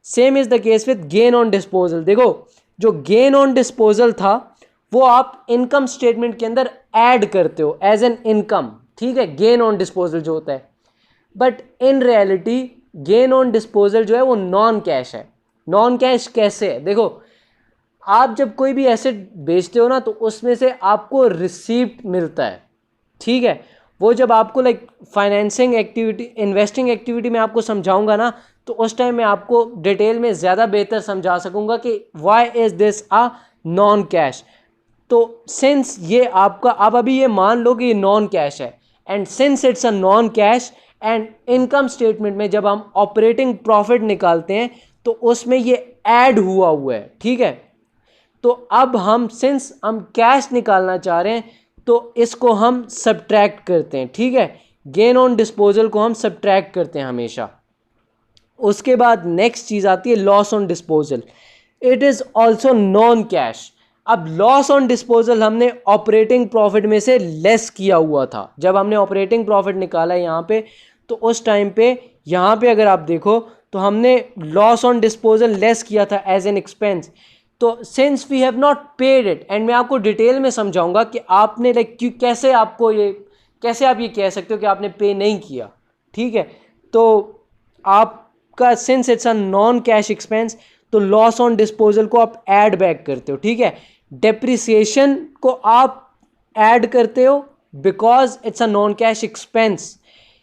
Same is the case with gain on disposal. देखो, जो गेन ऑन डिस्पोजल था वो आप इनकम स्टेटमेंट के अंदर ऐड करते हो एज एन इनकम। ठीक है, गेन ऑन डिस्पोजल जो होता है, but in reality gain on disposal जो है वो नॉन कैश है। नॉन कैश कैसे है? देखो, आप जब कोई भी एसेट बेचते हो ना तो उसमें से आपको रिसीप्ट मिलता है। ठीक है, वो जब आपको like financing activity, investing activity में आपको समझाऊंगा ना तो उस टाइम मैं आपको डिटेल में ज़्यादा बेहतर समझा सकूंगा कि why is this a non cash. तो सिंस ये आपका, आप अभी ये मान लो कि ये नॉन कैश है and since it's a non cash and income statement में जब हम ऑपरेटिंग प्रॉफिट निकालते हैं तो उसमें ये ऐड हुआ है। ठीक है, तो अब हम सिंस हम कैश निकालना चाह रहे हैं तो इसको हम सब्ट्रैक्ट करते हैं। ठीक है, गेन ऑन डिस्पोजल को हम सब्ट्रैक्ट करते हैं हमेशा। उसके बाद नेक्स्ट चीज़ आती है loss on disposal. It is also non cash. अब लॉस ऑन डिस्पोजल हमने ऑपरेटिंग प्रॉफिट में से लेस किया हुआ था। जब हमने ऑपरेटिंग प्रॉफिट निकाला है यहाँ पे तो उस टाइम पे यहाँ पे अगर आप देखो तो हमने लॉस ऑन डिस्पोजल लेस किया था एज एन एक्सपेंस। तो since we have not paid it, and मैं आपको डिटेल में समझाऊंगा कि आपने लाइक कैसे आपको ये कैसे आप ये कह सकते हो कि आपने पे नहीं किया। ठीक है, तो आपका since it's a non cash expense तो लॉस ऑन डिस्पोजल को आप ऐड बैक करते हो। ठीक है, डेप्रिसिएशन को आप ऐड करते हो because it's a non cash expense.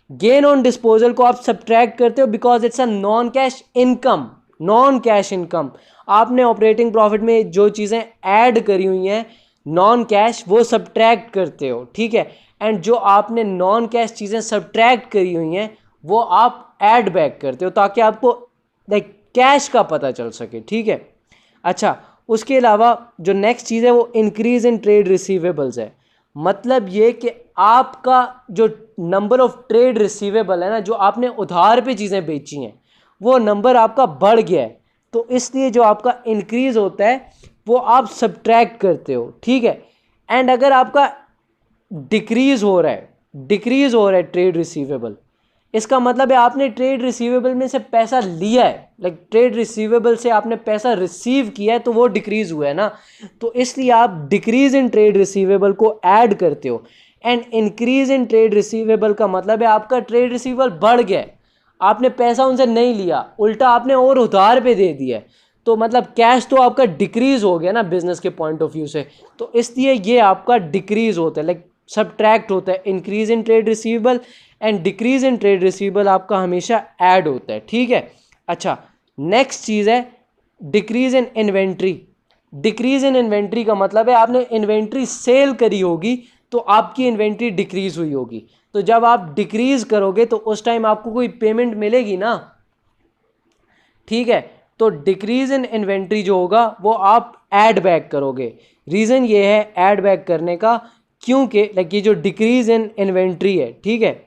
Gain on disposal को आप सब्ट्रैक्ट करते हो because it's a non cash income, non cash income. आपने ऑपरेटिंग प्रॉफिट में जो चीज़ें ऐड करी हुई हैं नॉन कैश, वो सब्ट्रैक्ट करते हो, ठीक है। एंड जो आपने नॉन कैश चीज़ें सब्ट्रैक्ट करी हुई हैं वो आप ऐड बैक करते हो ताकि आपको लाइक कैश का पता चल सके, ठीक है। अच्छा, उसके अलावा जो नेक्स्ट चीज़ है वो इंक्रीज इन ट्रेड रिसीवेबल्स है। मतलब ये कि आपका जो नंबर ऑफ ट्रेड रिसीवेबल है ना, जो आपने उधार पे चीज़ें बेची हैं, वो नंबर आपका बढ़ गया है। तो इसलिए जो आपका इंक्रीज होता है वो आप सब्ट्रैक्ट करते हो, ठीक है। एंड अगर आपका डिक्रीज हो रहा है, डिक्रीज हो रहा है ट्रेड रिसीवेबल, इसका मतलब है आपने ट्रेड रिसीवेबल में से पैसा लिया है, लाइक ट्रेड रिसीवेबल से आपने पैसा रिसीव किया है तो वो डिक्रीज हुआ है ना। तो इसलिए आप डिक्रीज इन ट्रेड रिसीवेबल को ऐड करते हो। And increase in trade receivable का मतलब है आपका ट्रेड रिसीवेबल बढ़ गया है, आपने पैसा उनसे नहीं लिया, उल्टा आपने और उधार पे दे दिया है। तो मतलब कैश तो आपका डिक्रीज हो गया ना बिजनेस के पॉइंट ऑफ व्यू से। तो इसलिए ये आपका डिक्रीज होता है, लाइक सब्ट्रैक्ट होता है। Increase in trade receivable and decrease in trade receivable आपका हमेशा ऐड होता है, ठीक है। अच्छा, नेक्स्ट चीज़ है decrease in inventory. Decrease in inventory का मतलब है आपने इन्वेंट्री सेल करी होगी तो आपकी इन्वेंट्री डिक्रीज हुई होगी। तो जब आप डिक्रीज करोगे तो उस टाइम आपको कोई पेमेंट मिलेगी ना, ठीक है। तो डिक्रीज इन इन्वेंट्री जो होगा वो आप ऐड बैक करोगे। रीज़न ये है ऐड बैक करने का क्योंकि लाइक ये जो डिक्रीज इन इन्वेंट्री है, ठीक है,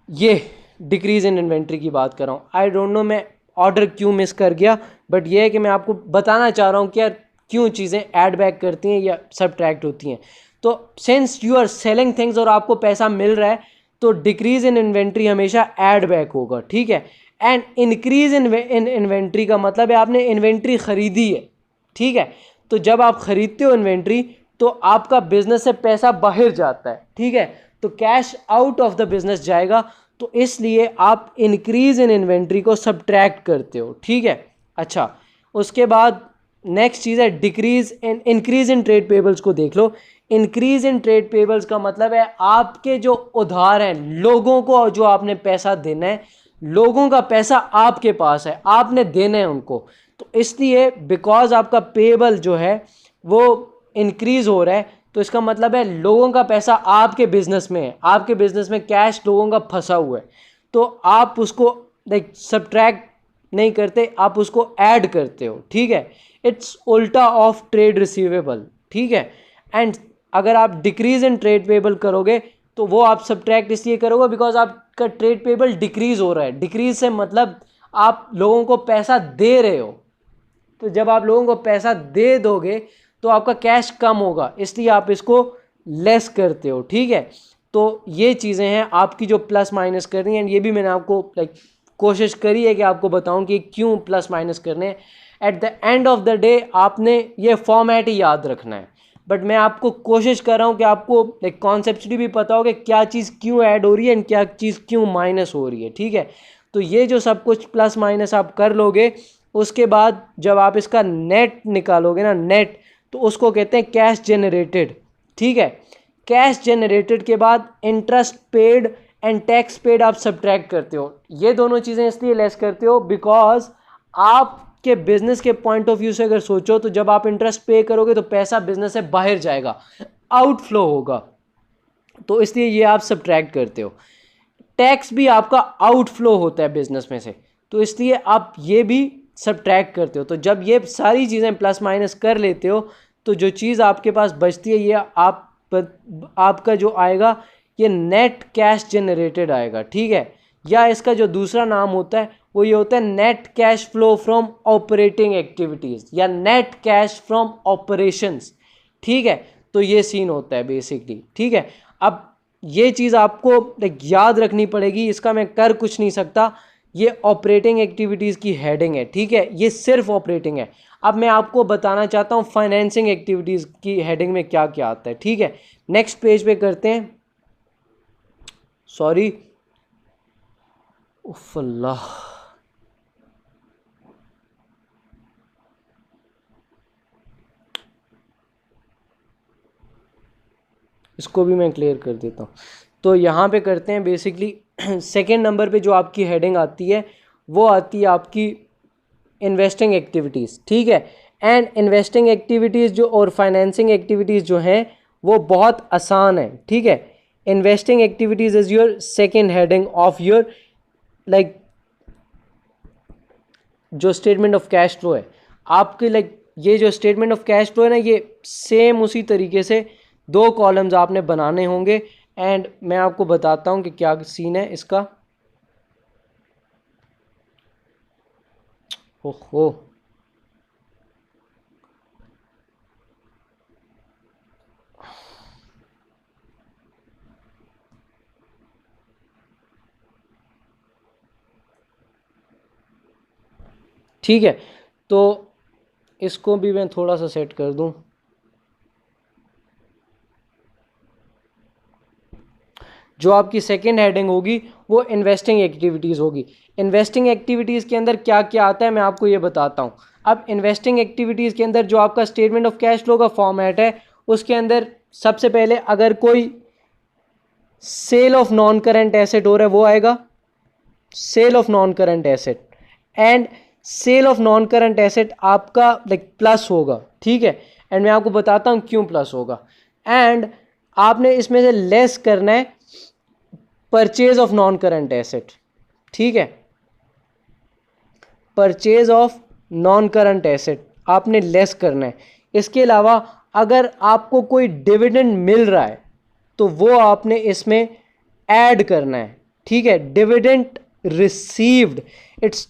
ये डिक्रीज इन इन्वेंट्री की बात कर रहा हूँ। आई डोंट नो मैं ऑर्डर क्यों मिस कर गया, बट ये है कि मैं आपको बताना चाह रहा हूँ कि यार क्यों चीज़ें ऐड बैक करती हैं या सब्ट्रैक्ट होती हैं। तो since you are selling things और आपको पैसा मिल रहा है तो डिक्रीज इन इन्वेंट्री हमेशा ऐड बैक होगा, ठीक है। एंड इंक्रीज इन इन्वेंट्री का मतलब है आपने इन्वेंट्री खरीदी है, ठीक है। तो जब आप खरीदते हो इन्वेंट्री तो आपका बिजनेस से पैसा बाहर जाता है, ठीक है। तो cash out of the business जाएगा, तो इसलिए आप इंक्रीज इन इन्वेंट्री को सब्ट्रैक्ट करते हो, ठीक है। अच्छा, उसके बाद नेक्स्ट चीज़ है decrease in increase in trade payables को देख लो। इंक्रीज इन ट्रेड पेबल्स का मतलब है आपके जो उधार हैं, लोगों को जो आपने पैसा देना है, लोगों का पैसा आपके पास है, आपने देना है उनको। तो इसलिए बिकॉज आपका पेबल जो है वो इंक्रीज हो रहा है तो इसका मतलब है लोगों का पैसा आपके बिजनेस में है, आपके बिजनेस में कैश लोगों का फंसा हुआ है। तो आप उसको लाइक सब्ट्रैक्ट नहीं करते, आप उसको ऐड करते हो, ठीक है। इट्स उल्टा ऑफ ट्रेड रिसीवेबल, ठीक है। एंड अगर आप डिक्रीज इन ट्रेड पेबल करोगे तो वो आप सब्ट्रैक्ट इसलिए करोगे बिकॉज आपका ट्रेड पेबल डिक्रीज हो रहा है। डिक्रीज से मतलब आप लोगों को पैसा दे रहे हो, तो जब आप लोगों को पैसा दे दोगे तो आपका कैश कम होगा, इसलिए आप इसको लेस करते हो, ठीक है। तो ये चीज़ें हैं आपकी जो प्लस माइनस करनी है। ये भी मैंने आपको लाइक कोशिश करी है कि आपको बताऊं कि क्यों प्लस माइनस करने हैं। At the end of the day आपने ये फॉर्मेट ही याद रखना है, बट मैं आपको कोशिश कर रहा हूँ कि आपको लाइक कॉन्सेप्चुअली भी पता हो कि क्या चीज़ क्यों ऐड हो रही है एंड क्या चीज़ क्यों माइनस हो रही है, ठीक है। तो ये जो सब कुछ प्लस माइनस आप कर लोगे, उसके बाद जब आप इसका नेट निकालोगे ना, नेट, तो उसको कहते हैं कैश जनरेटेड, ठीक है। कैश जनरेटेड के बाद interest paid and tax paid आप सब्ट्रैक्ट करते हो। ये दोनों चीज़ें इसलिए लेस करते हो बिकॉज आपके बिजनेस के पॉइंट ऑफ व्यू से अगर सोचो तो जब आप इंटरेस्ट पे करोगे तो पैसा बिजनेस से बाहर जाएगा, आउटफ्लो होगा, तो इसलिए ये आप सब्ट्रैक्ट करते हो। टैक्स भी आपका आउटफ्लो होता है बिजनेस में से, तो इसलिए आप ये भी सब्ट्रैक्ट करते हो। तो जब ये सारी चीज़ें प्लस माइनस कर लेते हो तो जो चीज़ आपके पास बचती है ये आपका जो आएगा ये नेट कैश जनरेटेड आएगा, ठीक है। या इसका जो दूसरा नाम होता है वो ये होता है net cash flow from operating activities या नेट कैश फ्रॉम ऑपरेशंस, ठीक है। तो ये सीन होता है बेसिकली, ठीक है। अब ये चीज़ आपको याद रखनी पड़ेगी, इसका मैं कर कुछ नहीं सकता। ये ऑपरेटिंग एक्टिविटीज़ की हेडिंग है, ठीक है, ये सिर्फ ऑपरेटिंग है। अब मैं आपको बताना चाहता हूँ फाइनेंसिंग एक्टिविटीज़ की हेडिंग में क्या क्या आता है, ठीक है। नेक्स्ट पेज पे करते हैं। सॉरी, उफ अल्लाह, इसको भी मैं क्लियर कर देता हूँ। तो यहाँ पे करते हैं बेसिकली सेकेंड नंबर पे जो आपकी हेडिंग आती है वो आती है आपकी इन्वेस्टिंग एक्टिविटीज़, ठीक है। एंड इन्वेस्टिंग एक्टिविटीज़ जो और फाइनेंसिंग एक्टिविटीज़ जो हैं वो बहुत आसान है, ठीक है। Investing activities is your second heading of your like जो स्टेटमेंट ऑफ कैश फ्लो है आपके, लाइक ये जो स्टेटमेंट ऑफ कैश फ्लो है ना, ये सेम उसी तरीके से 2 कॉलम्स आपने बनाने होंगे। एंड मैं आपको बताता हूँ कि क्या सीन है इसका। ओहो, ठीक है, तो इसको भी मैं थोड़ा सा सेट कर दूं। जो आपकी सेकेंड हेडिंग होगी वो इन्वेस्टिंग एक्टिविटीज़ होगी। इन्वेस्टिंग एक्टिविटीज़ के अंदर क्या क्या आता है मैं आपको ये बताता हूँ। अब इन्वेस्टिंग एक्टिविटीज़ के अंदर जो आपका स्टेटमेंट ऑफ कैश फ्लो का फॉर्मेट है उसके अंदर सबसे पहले अगर कोई sale of non current asset हो रहा है वो आएगा, sale of non current asset. And sale of non current asset आपका लाइक प्लस होगा, ठीक है। एंड मैं आपको बताता हूँ क्यों प्लस होगा। एंड आपने इसमें से लेस करना है purchase of non current asset, ठीक है। Purchase of non current asset आपने लेस करना है। इसके अलावा अगर आपको कोई डिविडेंड मिल रहा है तो वो आपने इसमें ऐड करना है, ठीक है। Dividend received, it's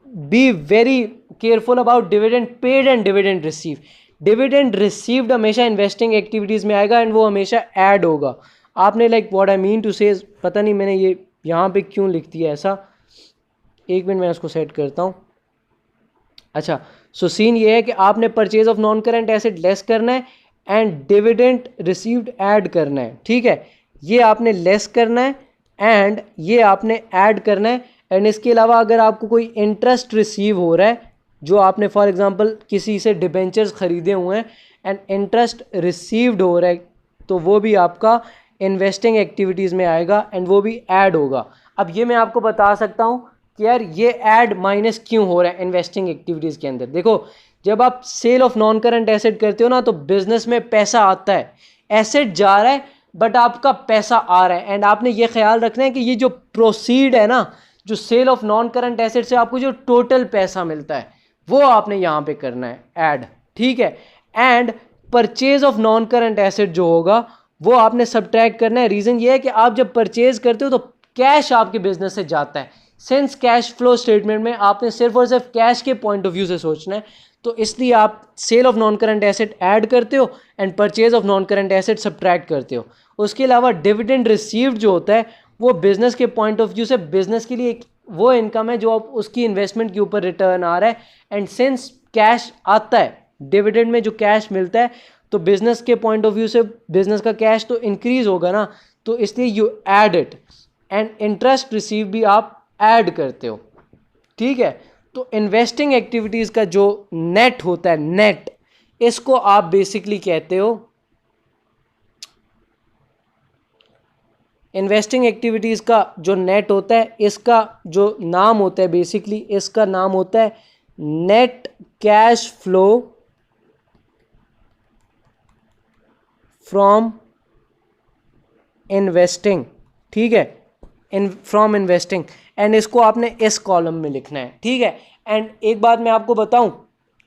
be very careful about dividend paid and dividend receive. Dividend received हमेशा इन्वेस्टिंग एक्टिविटीज़ में आएगा एंड वो हमेशा ऐड होगा। आपने like what I mean to say, पता नहीं मैंने ये यहाँ पे क्यों लिख दिया ऐसा, एक मिनट मैं इसको सेट करता हूँ। अच्छा, सो सीन ये है कि आपने purchase of non current asset less करना है एंड डिविडेंड रिसीव्ड ऐड करना है, ठीक है। ये आपने लेस करना है एंड ये आपने ऐड करना है। एंड इसके अलावा अगर आपको कोई इंटरेस्ट रिसीव हो रहा है, जो आपने फॉर एग्जांपल किसी से डिबेंचर्स खरीदे हुए हैं एंड इंटरेस्ट रिसीव्ड हो रहा है, तो वो भी आपका इन्वेस्टिंग एक्टिविटीज़ में आएगा एंड वो भी ऐड होगा। अब ये मैं आपको बता सकता हूँ कि यार ये ऐड माइनस क्यों हो रहा है इन्वेस्टिंग एक्टिविटीज़ के अंदर। देखो, जब आप sale of non current asset करते हो ना तो बिजनेस में पैसा आता है, एसेट जा रहा है बट आपका पैसा आ रहा है। एंड आपने ये ख्याल रखना है कि ये जो प्रोसीड है ना, जो sale of non current asset से आपको जो टोटल पैसा मिलता है वो आपने यहाँ पे करना है ऐड, ठीक है। And purchase of non current asset जो होगा वो आपने सब्ट्रैक्ट करना है। रीज़न ये है कि आप जब परचेज करते हो तो कैश आपके बिजनेस से जाता है। सिंस कैश फ्लो स्टेटमेंट में आपने सिर्फ और सिर्फ कैश के पॉइंट ऑफ व्यू से सोचना है, तो इसलिए आप sale of non current asset add करते हो and purchase of non current asset subtract करते हो। उसके अलावा डिविडेंड रिसीव्ड जो होता है वो बिजनेस के पॉइंट ऑफ व्यू से बिजनेस के लिए एक वो इनकम है जो आप उसकी इन्वेस्टमेंट के ऊपर रिटर्न आ रहा है। एंड सिंस कैश आता है, डिविडेंड में जो कैश मिलता है, तो बिजनेस के पॉइंट ऑफ व्यू से बिजनेस का कैश तो इंक्रीज होगा ना, तो इसलिए you add it. And interest receive भी आप ऐड करते हो, ठीक है। तो इन्वेस्टिंग एक्टिविटीज़ का जो नेट होता है, नेट, इसको आप बेसिकली कहते हो, इन्वेस्टिंग एक्टिविटीज़ का जो नेट होता है इसका जो नाम होता है बेसिकली, इसका नाम होता है net cash flow from investing, ठीक है, फ्रॉम इन्वेस्टिंग। एंड इसको आपने इस कॉलम में लिखना है, ठीक है। एंड एक बात मैं आपको बताऊं,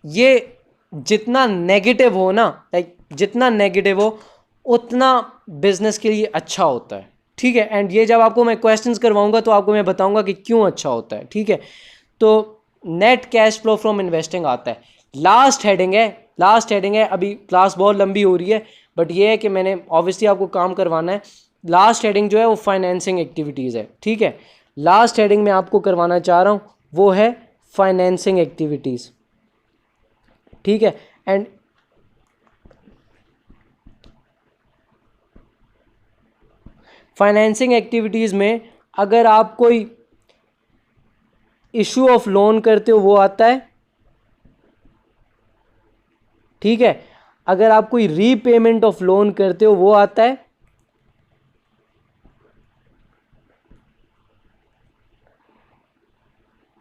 ये जितना नेगेटिव हो ना, लाइक जितना नेगेटिव हो उतना बिजनेस के लिए अच्छा होता है, ठीक है। एंड ये जब आपको मैं क्वेश्चंस करवाऊंगा तो आपको मैं बताऊंगा कि क्यों अच्छा होता है, ठीक है। तो net cash flow from investing आता है, लास्ट हेडिंग है, लास्ट हेडिंग है। अभी क्लास बहुत लंबी हो रही है बट ये है कि मैंने ऑब्वियसली आपको काम करवाना है। लास्ट हेडिंग जो है वो फाइनेंसिंग एक्टिविटीज़ है, ठीक है। लास्ट हेडिंग में आपको करवाना चाह रहा हूँ वो है फाइनेंसिंग एक्टिविटीज़, ठीक है। एंड फाइनेंसिंग एक्टिविटीज़ में अगर आप कोई इशू ऑफ लोन करते हो वो आता है, ठीक है। अगर आप कोई रीपेमेंट ऑफ लोन करते हो वो आता है,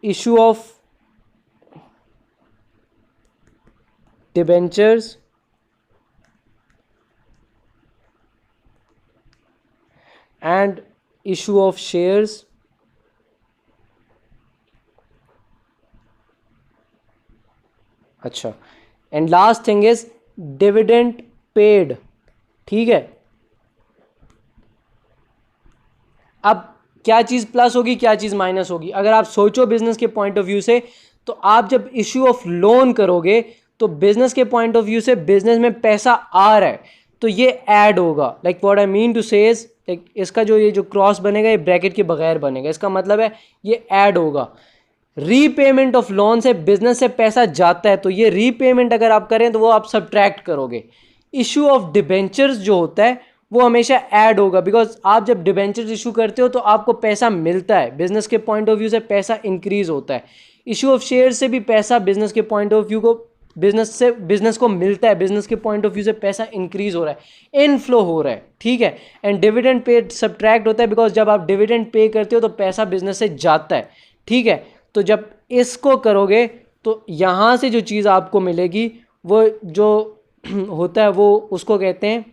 issue of debentures and issue of shares अच्छा, and last thing is dividend paid. ठीक है, अब क्या चीज़ प्लस होगी, क्या चीज़ माइनस होगी? अगर आप सोचो बिजनेस के पॉइंट ऑफ व्यू से, तो आप जब इश्यू ऑफ लोन करोगे तो बिजनेस के पॉइंट ऑफ व्यू से बिजनेस में पैसा आ रहा है तो ये ऐड होगा। Like what I mean to say is, like इसका जो ये जो क्रॉस बनेगा ये ब्रैकेट के बगैर बनेगा, इसका मतलब है ये ऐड होगा। रीपेमेंट ऑफ लोन से बिजनेस से पैसा जाता है तो ये रीपेमेंट अगर आप करें तो वो आप सब्ट्रैक्ट करोगे। इशू ऑफ डिबेंचर्स जो होता है वो हमेशा ऐड होगा, बिकॉज आप जब डिबेंचर्स इशू करते हो तो आपको पैसा मिलता है, बिजनेस के पॉइंट ऑफ व्यू से पैसा इंक्रीज होता है। इशू ऑफ शेयर से भी पैसा बिजनेस के पॉइंट ऑफ व्यू को बिजनेस को मिलता है, बिजनेस के पॉइंट ऑफ व्यू से पैसा इंक्रीज हो रहा है, इनफ्लो हो रहा है। ठीक है, एंड डिविडेंड पे सब्ट्रैक्ट होता है बिकॉज जब आप डिविडेंड पे करते हो तो पैसा बिजनेस से जाता है। ठीक है, तो जब इसको करोगे तो यहाँ से जो चीज़ आपको मिलेगी वो जो होता है वो उसको कहते हैं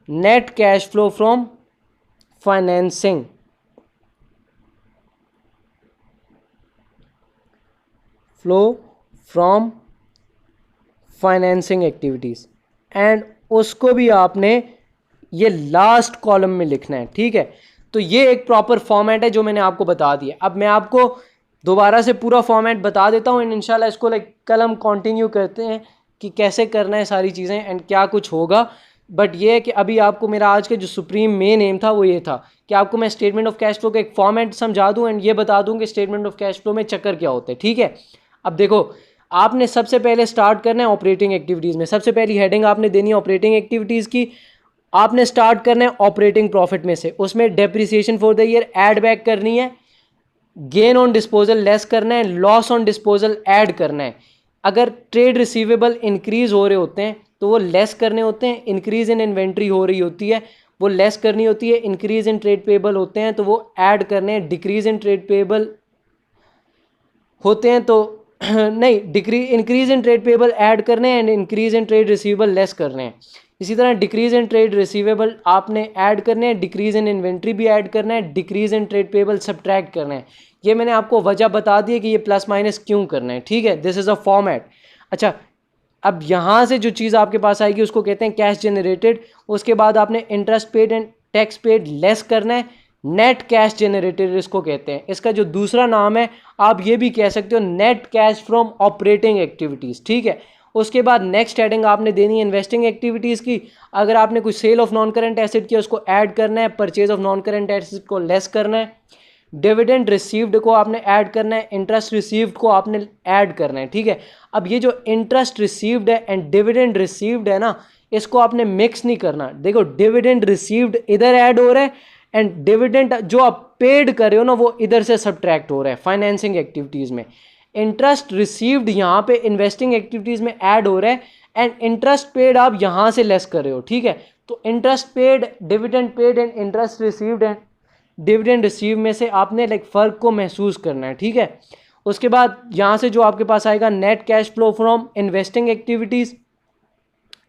net cash flow from financing. Flow from financing activities, and उसको भी आपने ये लास्ट कॉलम में लिखना है। ठीक है, तो ये एक प्रॉपर फॉर्मेट है जो मैंने आपको बता दिया। अब मैं आपको दोबारा से पूरा फॉर्मेट बता देता हूँ, इंशाल्लाह इसको लाइक कल हम कंटिन्यू करते हैं कि कैसे करना है सारी चीज़ें एंड क्या कुछ होगा। बट ये है कि अभी आपको मेरा आज का जो सुप्रीम मेन एम था वो ये था कि आपको मैं स्टेटमेंट ऑफ कैश फ्लो का एक फॉर्मेट समझा दूँ एंड ये बता दूँ कि स्टेटमेंट ऑफ कैश फ्लो में चक्कर क्या होते हैं। ठीक है, अब देखो आपने सबसे पहले स्टार्ट करना है ऑपरेटिंग एक्टिविटीज़ में। सबसे पहली हेडिंग आपने देनी है ऑपरेटिंग एक्टिविटीज़ की। आपने स्टार्ट करना है ऑपरेटिंग प्रॉफिट में से, उसमें depreciation for the year add back करनी है, गेन ऑन डिस्पोजल लेस करना है, लॉस ऑन डिस्पोजल ऐड करना है। अगर ट्रेड रिसीवेबल इंक्रीज हो रहे होते हैं तो वो लेस करने होते हैं, इंक्रीज इन इन्वेंट्री हो रही होती है वो लेस करनी होती है, इंक्रीज इन ट्रेड पेबल होते हैं तो वो ऐड करने हैं, डिक्रीज इन ट्रेड पेबल होते हैं तो नहीं, increase in trade payable add करने हैं and increase in trade receivable less करने हैं। इसी तरह डिक्रीज इन ट्रेड रिसीवेबल आपने ऐड करने हैं, डिक्रीज इन इन्वेंट्री भी ऐड करना है, decrease in trade payable subtract करना है। ये मैंने आपको वजह बता दी है कि ये प्लस माइनस क्यों करना है। ठीक है, दिस इज़ अ फॉर्मेट। अच्छा, अब यहाँ से जो चीज़ आपके पास आएगी उसको कहते हैं कैश जनरेटेड। उसके बाद आपने interest paid and tax paid less करना है, नेट कैश जनरेटेड इसको कहते हैं। इसका जो दूसरा नाम है आप ये भी कह सकते हो net cash from operating activities. ठीक है, उसके बाद नेक्स्ट हेडिंग आपने देनी है इन्वेस्टिंग एक्टिविटीज़ की। अगर आपने कुछ sale of non current asset किया उसको ऐड करना है, purchase of non current asset को लेस करना है, डिविडेंड रिसीव्ड को आपने ऐड करना है, इंटरेस्ट रिसीव्ड को आपने ऐड करना है। ठीक है, अब ये जो इंटरेस्ट रिसीव्ड है एंड डिविडेंड रिसीव्ड है ना, इसको आपने मिक्स नहीं करना। देखो डिविडेंड रिसीव्ड इधर ऐड हो रहा है एंड डिविडेंड जो आप पेड कर रहे हो ना वो इधर से सब्ट्रैक्ट हो रहा है फाइनेंसिंग एक्टिविटीज़ में। इंटरेस्ट रिसीव्ड यहाँ पे इन्वेस्टिंग एक्टिविटीज़ में ऐड हो रहा है एंड इंटरेस्ट पेड आप यहाँ से लेस कर रहे हो। ठीक है, तो interest paid, dividend paid and interest received and dividend receive में से आपने लाइक फ़र्क को महसूस करना है। ठीक है, उसके बाद यहाँ से जो आपके पास आएगा net cash flow from investing activities,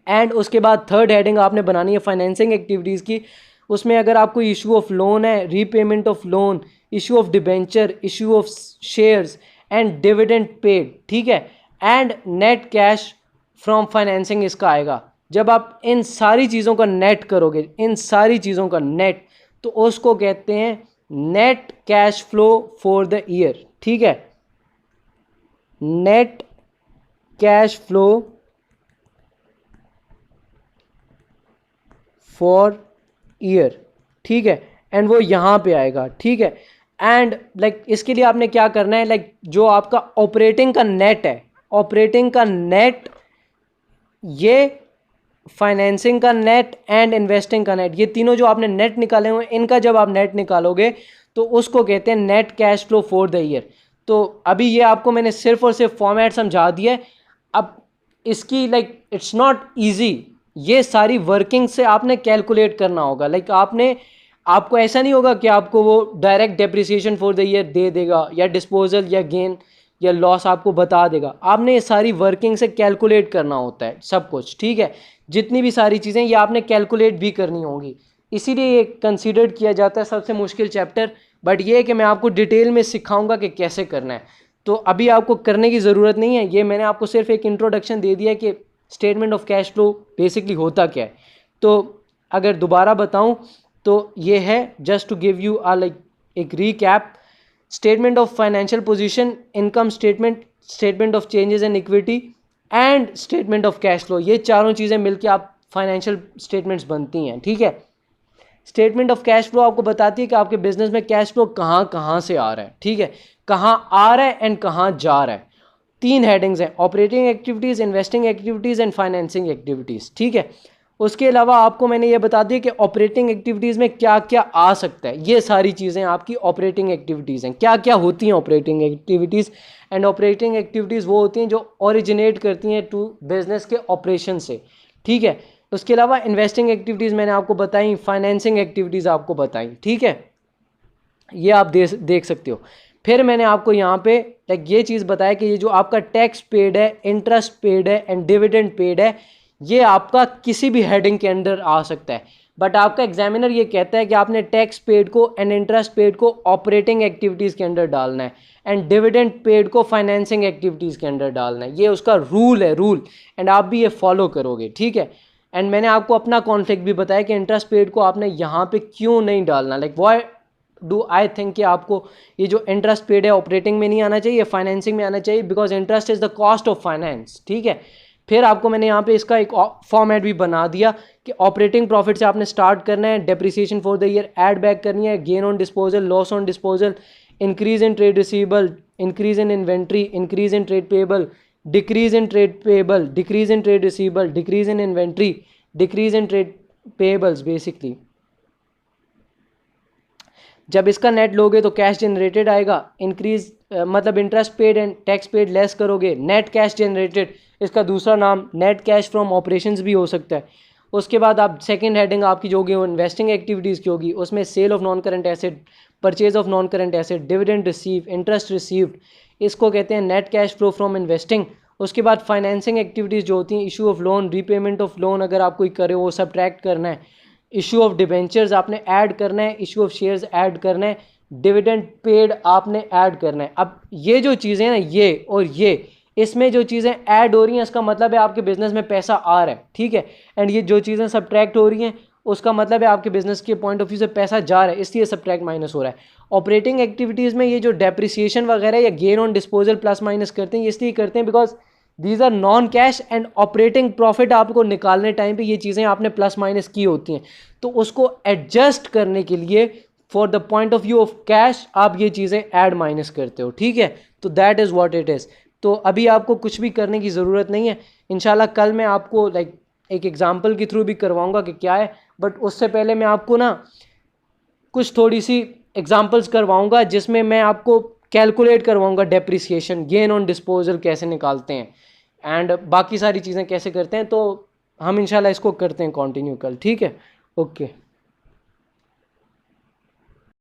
and उसके बाद थर्ड हेडिंग आपने बनानी है फाइनेंसिंग एक्टिविटीज़ की। उसमें अगर आपको इशू ऑफ लोन है, repayment of loan, issue of debenture, issue of shares and dividend paid. ठीक है, and net cash from financing इसका आएगा। जब आप इन सारी चीज़ों का नेट करोगे, इन सारी चीज़ों का नेट, तो उसको कहते हैं net cash flow for the year. ठीक है, net cash flow for year. ठीक है, एंड वो यहाँ पे आएगा। ठीक है, एंड लाइक इसके लिए आपने क्या करना है, लाइक जो आपका ऑपरेटिंग का नेट है, ऑपरेटिंग का नेट, ये फाइनेंसिंग का नेट एंड इन्वेस्टिंग का नेट, ये तीनों जो आपने नेट निकाले हुए हैं इनका जब आप नेट निकालोगे तो उसको कहते हैं net cash flow for the year. तो अभी ये आपको मैंने सिर्फ और सिर्फ फॉर्मेट समझा दिया है। अब इसकी लाइक इट्स नॉट ईजी, ये सारी वर्किंग से आपने कैलकुलेट करना होगा। लाइक आपने आपको ऐसा नहीं होगा कि आपको वो direct depreciation for the year दे देगा या डिस्पोजल या गेन या लॉस आपको बता देगा। आपने ये सारी वर्किंग से कैलकुलेट करना होता है सब कुछ, ठीक है। जितनी भी सारी चीज़ें ये आपने कैलकुलेट भी करनी होंगी, इसीलिए ये कंसीडर किया जाता है सबसे मुश्किल चैप्टर। बट ये है कि मैं आपको डिटेल में सिखाऊंगा कि कैसे करना है, तो अभी आपको करने की ज़रूरत नहीं है। ये मैंने आपको सिर्फ एक इंट्रोडक्शन दे दिया कि statement of cash flow basically होता क्या है। तो अगर दोबारा बताऊं तो ये है, just to give you like एक recap, statement of financial position, income statement, statement of changes in equity and statement of cash flow, ये चारों चीज़ें मिलकर आप फाइनेंशियल स्टेटमेंट्स बनती हैं, ठीक है। स्टेटमेंट ऑफ कैश फ्लो आपको बताती है कि आपके बिजनेस में कैश फ्लो कहाँ कहाँ से आ रहा है, ठीक है, कहाँ आ रहा है एंड कहाँ जा रहा है। 3 हेडिंग्स हैं, operating activities, investing activities and financing activities, ठीक है। उसके अलावा आपको मैंने ये बता दिया कि ऑपरेटिंग एक्टिविटीज़ में क्या क्या आ सकता है। ये सारी चीज़ें आपकी ऑपरेटिंग एक्टिविटीज़ हैं। क्या क्या होती हैं operating activities? And operating activities वो होती हैं जो ओरिजिनेट करती हैं टू बिजनेस के ऑपरेशन से, ठीक है। उसके अलावा इन्वेस्टिंग एक्टिविटीज़ मैंने आपको बताई, फाइनेंसिंग एक्टिविटीज़ आपको बताई, ठीक है। ये आप देख सकते हो। फिर मैंने आपको यहाँ पे लाइक ये चीज़ बताया कि ये जो आपका टैक्स पेड है, इंटरेस्ट पेड है एंड डिविडेंड पेड है, ये आपका किसी भी हेडिंग के अंडर आ सकता है। बट आपका एग्जामिनर ये कहता है कि आपने टैक्स पेड को एंड इंटरेस्ट पेड को ऑपरेटिंग एक्टिविटीज़ के अंडर डालना है एंड डिविडेंड पेड को फाइनेंसिंग एक्टिविटीज़ के अंडर डालना है। ये उसका रूल है, रूल, एंड आप भी ये फॉलो करोगे, ठीक है। एंड मैंने आपको अपना कॉन्फ्लिक्ट भी बताया कि इंटरेस्ट पेड को आपने यहाँ पे क्यों नहीं डालना, like why do I think कि आपको ये जो इंटरेस्ट पेड है ऑपरेटिंग में नहीं आना चाहिए, फाइनेंसिंग में आना चाहिए, because interest is the cost of finance, ठीक है। फिर आपको मैंने यहाँ पे इसका एक फॉर्मेट भी बना दिया कि ऑपरेटिंग प्रॉफिट से आपने स्टार्ट करना है, depreciation for the year add back करनी है, gain on disposal, loss on disposal, increase in trade receivable, increase in inventory, increase in trade payable, decrease in trade payable, decrease in trade receivable, decrease in inventory, decrease in trade payables. Basically जब इसका net लोगे तो cash generated आएगा, increase मतलब interest paid and tax paid less करोगे, net cash generated, इसका दूसरा नाम नेट कैश फ्रॉम ऑपरेशंस भी हो सकता है। उसके बाद आप सेकंड हेडिंग आपकी जो होगी वो इन्वेस्टिंग एक्टिविटीज़ की होगी, उसमें sale of non current asset, purchase of non current asset, dividend receive, interest received, इसको कहते हैं net cash flow from investing. उसके बाद फाइनेंसिंग एक्टिविटीज़ जो होती हैं, issue of loan, repayment of loan अगर आप कोई करे वो सब्ट्रैक्ट करना है, इशू ऑफ डिबेंचर्स आपने ऐड करना है, इशू ऑफ शेयर्स ऐड करना है, डिविडेंड पेड आपने ऐड करना है। अब ये जो चीज़ें हैं ना, ये और ये, इसमें जो चीज़ें ऐड हो रही हैं इसका मतलब है आपके बिजनेस में पैसा आ रहा है, ठीक है। एंड ये जो चीज़ें सब्ट्रैक्ट हो रही हैं उसका मतलब है आपके बिजनेस के पॉइंट ऑफ व्यू से पैसा जा रहा है, इसलिए सब्ट्रैक्ट माइनस हो रहा है। ऑपरेटिंग एक्टिविटीज़ में ये जो डेप्रिसिएशन वगैरह या gain on disposal plus minus करते हैं, ये इसलिए करते हैं because these are non cash and operating profit आपको निकालने टाइम पे ये चीज़ें आपने प्लस माइनस की होती हैं, तो उसको एडजस्ट करने के लिए for the point of view of cash आप ये चीज़ें ऐड माइनस करते हो, ठीक है। तो that is what it is. तो अभी आपको कुछ भी करने की ज़रूरत नहीं है, इंशाल्लाह कल मैं आपको लाइक एक एग्जांपल के थ्रू भी करवाऊंगा कि क्या है, बट उससे पहले मैं आपको ना कुछ थोड़ी सी एग्जांपल्स करवाऊंगा जिसमें मैं आपको कैलकुलेट करवाऊंगा डेप्रिसिएशन, गेन ऑन डिस्पोजल कैसे निकालते हैं एंड बाकी सारी चीज़ें कैसे करते हैं। तो हम इंशाल्लाह इसको करते हैं कंटिन्यू कल, ठीक है। ओके।